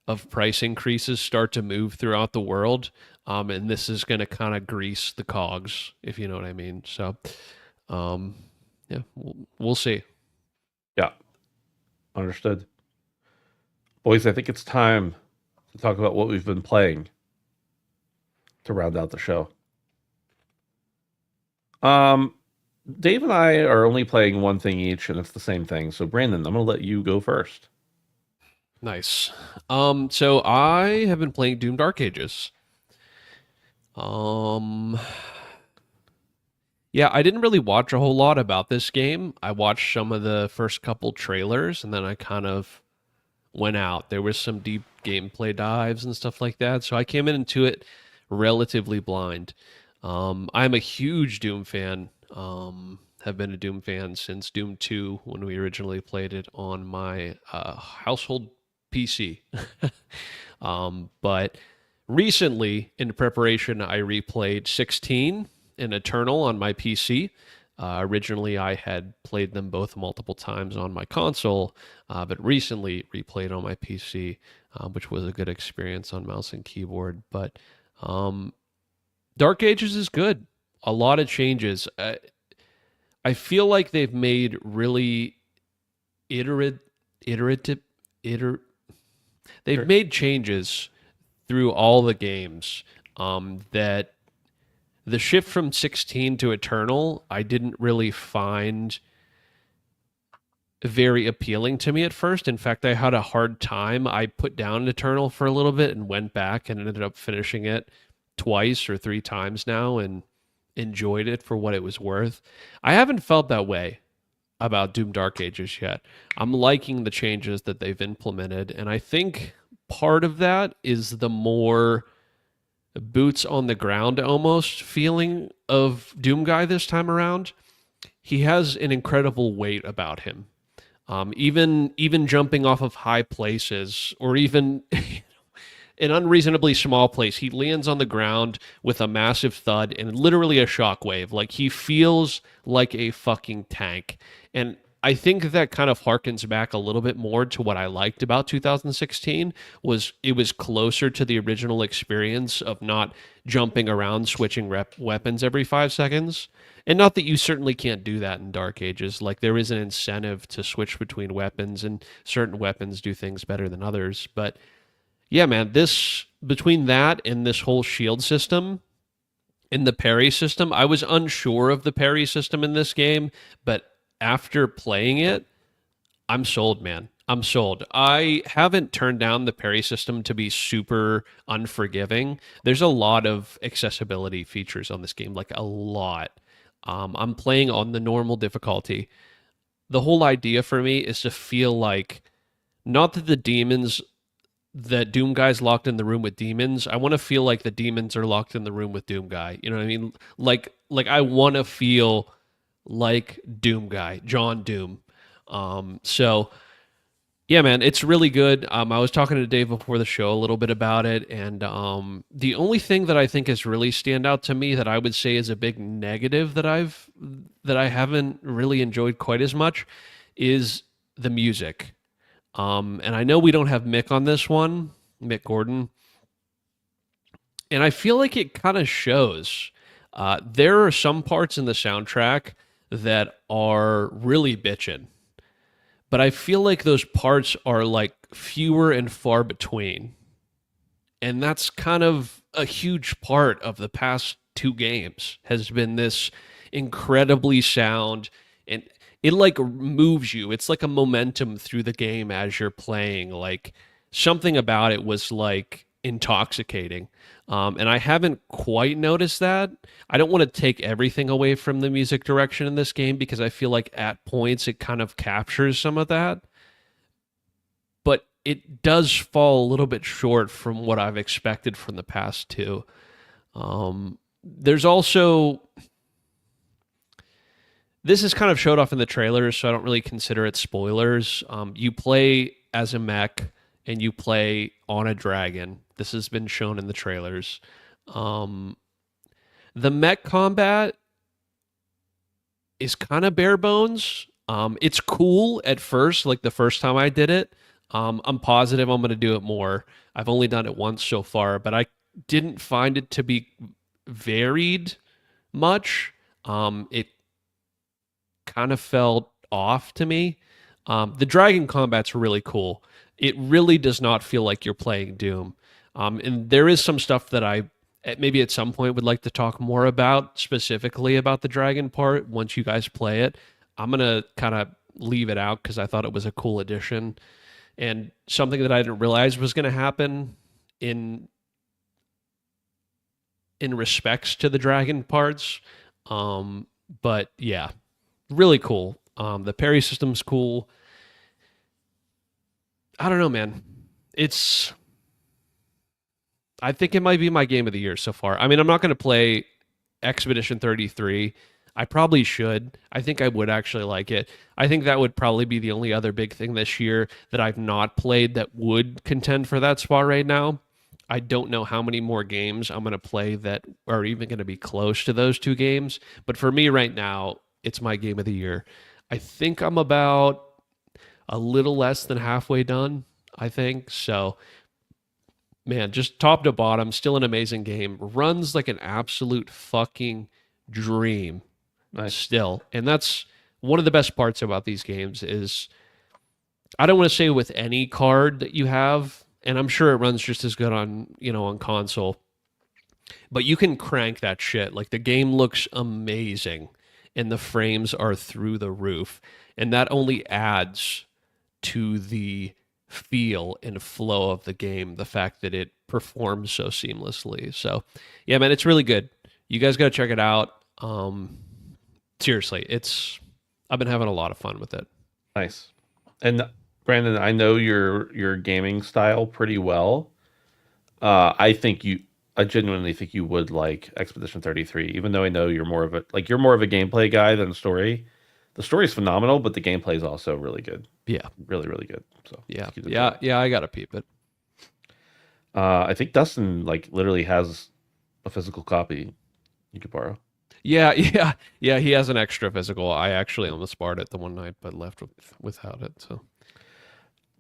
S3: of price increases start to move throughout the world. And this is going to kind of grease the cogs, if you know what I mean. So, yeah, we'll see.
S1: Yeah, understood. Boys, I think it's time to talk about what we've been playing to round out the show. Um, Dave and I are only playing one thing each, and it's the same thing. So, Brandon, I'm going to let you go first.
S3: Nice. So I have been playing Doom Dark Ages. Yeah, I didn't really watch a whole lot about this game. I watched some of the first couple trailers and then I kind of went out. There was some deep gameplay dives and stuff like that. So I came into it relatively blind. I'm a huge Doom fan. Have been a Doom fan since Doom 2 when we originally played it on my household PC. But recently, in preparation, I replayed 16 and Eternal on my PC. Originally, I had played them both multiple times on my console, but recently replayed on my PC, which was a good experience on mouse and keyboard. But Dark Ages is good. A lot of changes. I feel like they've made really iterative, iterative, iter. They've made changes through all the games that the shift from 16 to Eternal, I didn't really find very appealing to me at first. In fact, I had a hard time. I put down Eternal for a little bit and went back and ended up finishing it twice or three times now and enjoyed it for what it was worth. I haven't felt that way about Doom Dark Ages yet. I'm liking the changes that they've implemented, and I think part of that is the more boots on the ground almost feeling of Doom Guy this time around. He has an incredible weight about him. Even jumping off of high places or even an unreasonably small place, he lands on the ground with a massive thud and literally a shockwave. Like he feels like a fucking tank. And I think that kind of harkens back a little bit more to what I liked about 2016 was it was closer to the original experience of not jumping around, switching weapons every 5 seconds. And not that you certainly can't do that in Dark Ages. Like there is an incentive to switch between weapons and certain weapons do things better than others. But yeah, man, this between that and this whole shield system and the parry system, I was unsure of the parry system in this game, but after playing it, I'm sold, man. I'm sold. I haven't turned down the parry system to be super unforgiving. There's a lot of accessibility features on this game, like a lot. I'm playing on the normal difficulty. The whole idea for me is to feel like not that the demons that Doom Guy's locked in the room with demons. I want to feel like the demons are locked in the room with Doom Guy. You know what I mean? Like I want to feel like Doom Guy, John Doom. So yeah, man, it's really good. I was talking to Dave before the show a little bit about it, and the only thing that I think has really stand out to me that I would say is a big negative that I haven't really enjoyed quite as much is the music. And I know we don't have Mick on this one, Mick Gordon, and I feel like it kind of shows. There are some parts in the soundtrack that are really bitchin', but I feel like those parts are like fewer and far between. And that's kind of a huge part of the past two games has been this incredibly sound and it like moves you. It's like a momentum through the game as you're playing. Like something about it was like intoxicating. And I haven't quite noticed that. I don't want to take everything away from the music direction in this game because I feel like at points it kind of captures some of that. But it does fall a little bit short from what I've expected from the past two. There's also this is kind of showed off in the trailers, so I don't really consider it spoilers. You play as a mech and you play on a dragon. This has been shown in the trailers. The mech combat is kind of bare bones. It's cool at first, like the first time I did it. I'm positive I'm going to do it more. I've only done it once so far, but I didn't find it to be varied much. It kind of felt off to me. The dragon combat's really cool. It really does not feel like you're playing Doom. And there is some stuff that I maybe at some point would like to talk more about, specifically about the dragon part once you guys play it. I'm going to kind of leave it out because I thought it was a cool addition and something that I didn't realize was going to happen in respects to the dragon parts. But yeah, really cool. The parry system's cool. I don't know, man. I think it might be my game of the year so far. I mean, I'm not going to play Expedition 33. I probably should. I think I would actually like it. I think that would probably be the only other big thing this year that I've not played that would contend for that spot right now. I don't know how many more games I'm going to play that are even going to be close to those two games. But for me right now, it's my game of the year. I think I'm about a little less than halfway done, I think. So, man, just top to bottom, still an amazing game. Runs like an absolute fucking dream.
S1: Nice.
S3: Still. And that's one of the best parts about these games is I don't want to say with any card that you have, and I'm sure it runs just as good on, on console, but you can crank that shit. Like the game looks amazing and the frames are through the roof. And that only adds to the feel and flow of the game, the fact that it performs so seamlessly. So yeah, man, it's really good. You guys got to check it out. Seriously, I've been having a lot of fun with it.
S1: Nice. And Brandon, I know your gaming style pretty well. I genuinely think you would like Expedition 33, even though I know you're more of a gameplay guy than story. The story is phenomenal, but the gameplay is also really good.
S3: Yeah,
S1: really, really good. So
S3: yeah. I gotta peep it.
S1: I think Dustin literally has a physical copy you could borrow.
S3: Yeah. He has an extra physical. I actually almost borrowed it the one night, but left without it. So,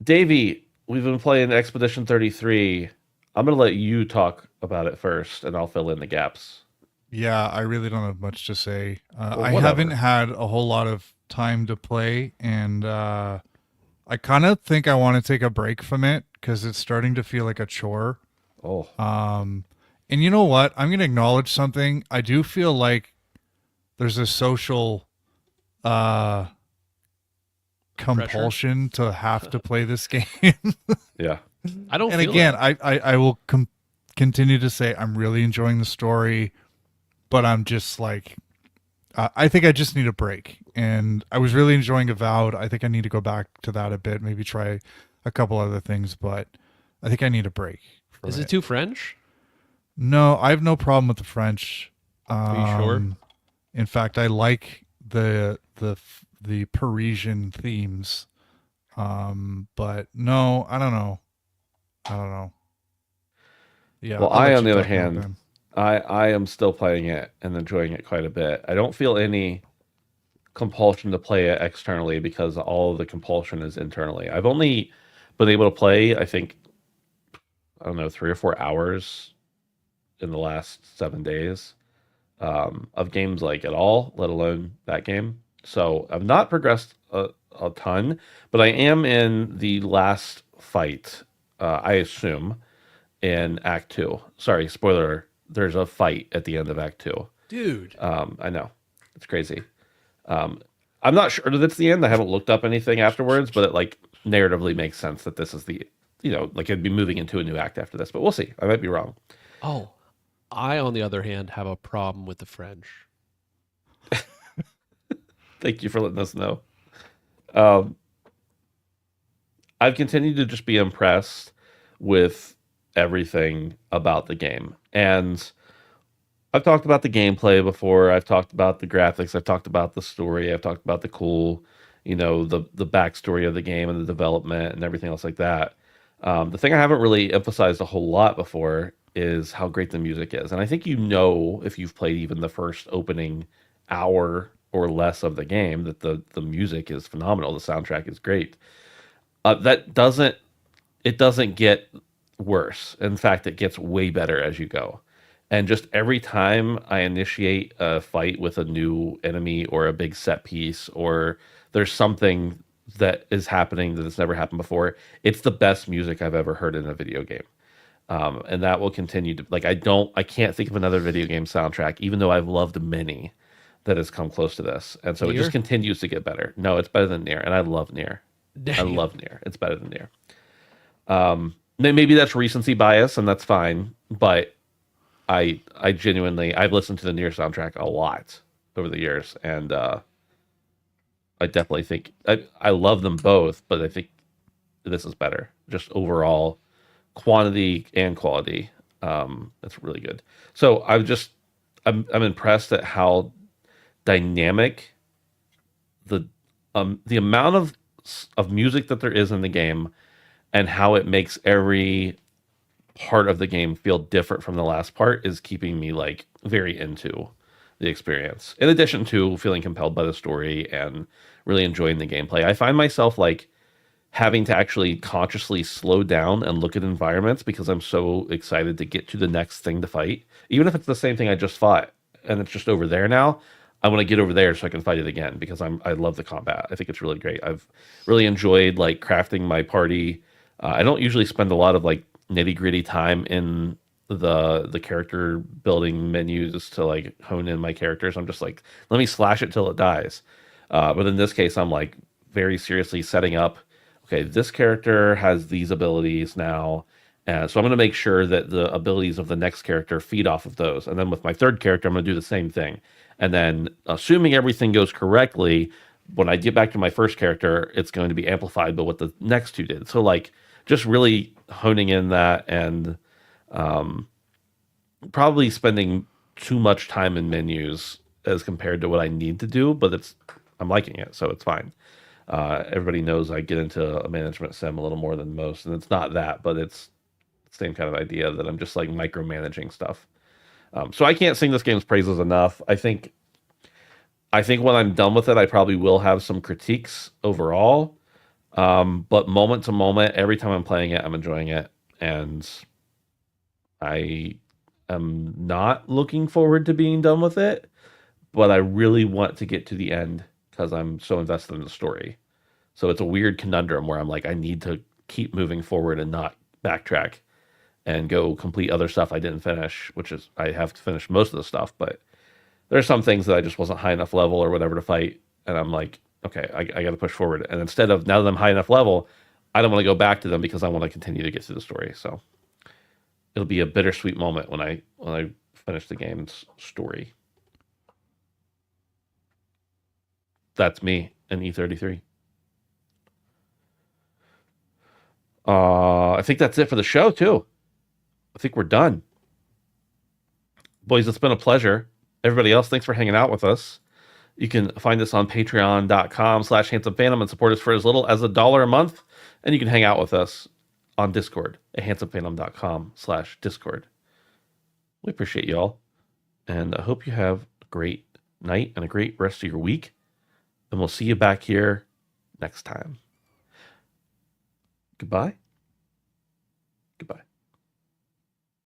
S1: Davey, we've been playing Expedition 33. I'm gonna let you talk about it first, and I'll fill in the gaps.
S2: Yeah, I really don't have much to say. I
S1: whatever.
S2: haven't had a whole lot of time to play, and I kind of think I want to take a break from it because it's starting to feel like a chore.
S1: Oh.
S2: And you know what? I'm going to acknowledge something. I do feel like there's a social compulsion to have to play this game.
S1: Yeah.
S3: I don't.
S2: And
S3: feel
S2: again,
S3: that.
S2: I will continue to say I'm really enjoying the story, but I'm just like, I think I just need a break. And I was really enjoying Avowed. I think I need to go back to that a bit, maybe try a couple other things, but I think I need a break.
S3: Is it too French?
S2: No, I have no problem with the French.
S3: Are you sure?
S2: In fact, I like the Parisian themes. But no, I don't know. Yeah.
S1: Well,
S2: I'll let
S1: on
S2: you
S1: the other
S2: talk about
S1: hand,
S2: them.
S1: I am still playing it and enjoying it quite a bit. I don't feel any compulsion to play it externally because all of the compulsion is internally. I've only been able to play, I think, I don't know, 3 or 4 hours in the last 7 days of games at all, let alone that game. So I've not progressed a ton, but I am in the last fight, I assume, in Act 2. Sorry, spoiler, there's a fight at the end of Act 2.
S3: Dude.
S1: I know. It's crazy. I'm not sure that it's the end. I haven't looked up anything afterwards, but it narratively makes sense that this is the, it'd be moving into a new act after this, but we'll see. I might be wrong.
S3: Oh, I, on the other hand, have a problem with the French.
S1: Thank you for letting us know. I've continued to just be impressed with everything about the game. And I've talked about the gameplay before. I've talked about the graphics. I've talked about the story. I've talked about the cool, the backstory of the game and the development and everything else like that. The thing I haven't really emphasized a whole lot before is how great the music is. And I think if you've played even the first opening hour or less of the game, that the music is phenomenal. The soundtrack is great. It doesn't get worse. In fact, it gets way better as you go. And just every time I initiate a fight with a new enemy or a big set piece, or there's something that is happening that has never happened before. It's the best music I've ever heard in a video game. And that will continue to, like, I can't think of another video game soundtrack, even though I've loved many, that has come close to this. And so it
S3: Nier?
S1: just continues to get better. No, it's better than Nier, and I love Nier. I
S3: Damn.
S1: love Nier. It's better than Nier. Maybe that's recency bias, and that's fine. But I genuinely, I've listened to the Nier soundtrack a lot over the years, and I definitely think I love them both, but I think this is better, just overall quantity and quality. That's really good. So I'm impressed at how dynamic the amount of music that there is in the game, and how it makes every part of the game feel different from the last part is keeping me like very into the experience. In addition to feeling compelled by the story and really enjoying the gameplay, I find myself like having to actually consciously slow down and look at environments because I'm so excited to get to the next thing to fight. Even if it's the same thing I just fought and it's just over there now, I want to get over there so I can fight it again because I love the combat. I think it's really great. I've really enjoyed like crafting my party. I don't usually spend a lot of like nitty-gritty time in the character building menus to like hone in my characters. I'm just like, let me slash it till it dies. But in this case, I'm like very seriously setting up, okay, this character has these abilities now. And so I'm going to make sure that the abilities of the next character feed off of those. And then with my third character, I'm going to do the same thing. And then assuming everything goes correctly, when I get back to my first character, it's going to be amplified by what the next two did. So like just really honing in that, and probably spending too much time in menus as compared to what I need to do, but I'm liking it, so it's fine. Everybody knows I get into a management sim a little more than most, and it's not that, but it's the same kind of idea that I'm just like micromanaging stuff. So I can't sing this game's praises enough. I think when I'm done with it, I probably will have some critiques overall. But moment to moment, every time I'm playing it, I'm enjoying it, and I am not looking forward to being done with it, but I really want to get to the end because I'm so invested in the story. So it's a weird conundrum where I'm like, I need to keep moving forward and not backtrack and go complete other stuff I didn't finish, which is I have to finish most of the stuff, but there's some things that I just wasn't high enough level or whatever to fight, and I'm like, okay, I got to push forward. And instead of, now that I'm high enough level, I don't want to go back to them because I want to continue to get through the story. So it'll be a bittersweet moment when I finish the game's story. That's me in E33. I think that's it for the show too. I think we're done. Boys, it's been a pleasure. Everybody else, thanks for hanging out with us. You can find us on patreon.com/handsomephantom and support us for as little as $1 a month. And you can hang out with us on Discord at handsomephantom.com/Discord. We appreciate y'all. And I hope you have a great night and a great rest of your week. And we'll see you back here next time. Goodbye. Goodbye.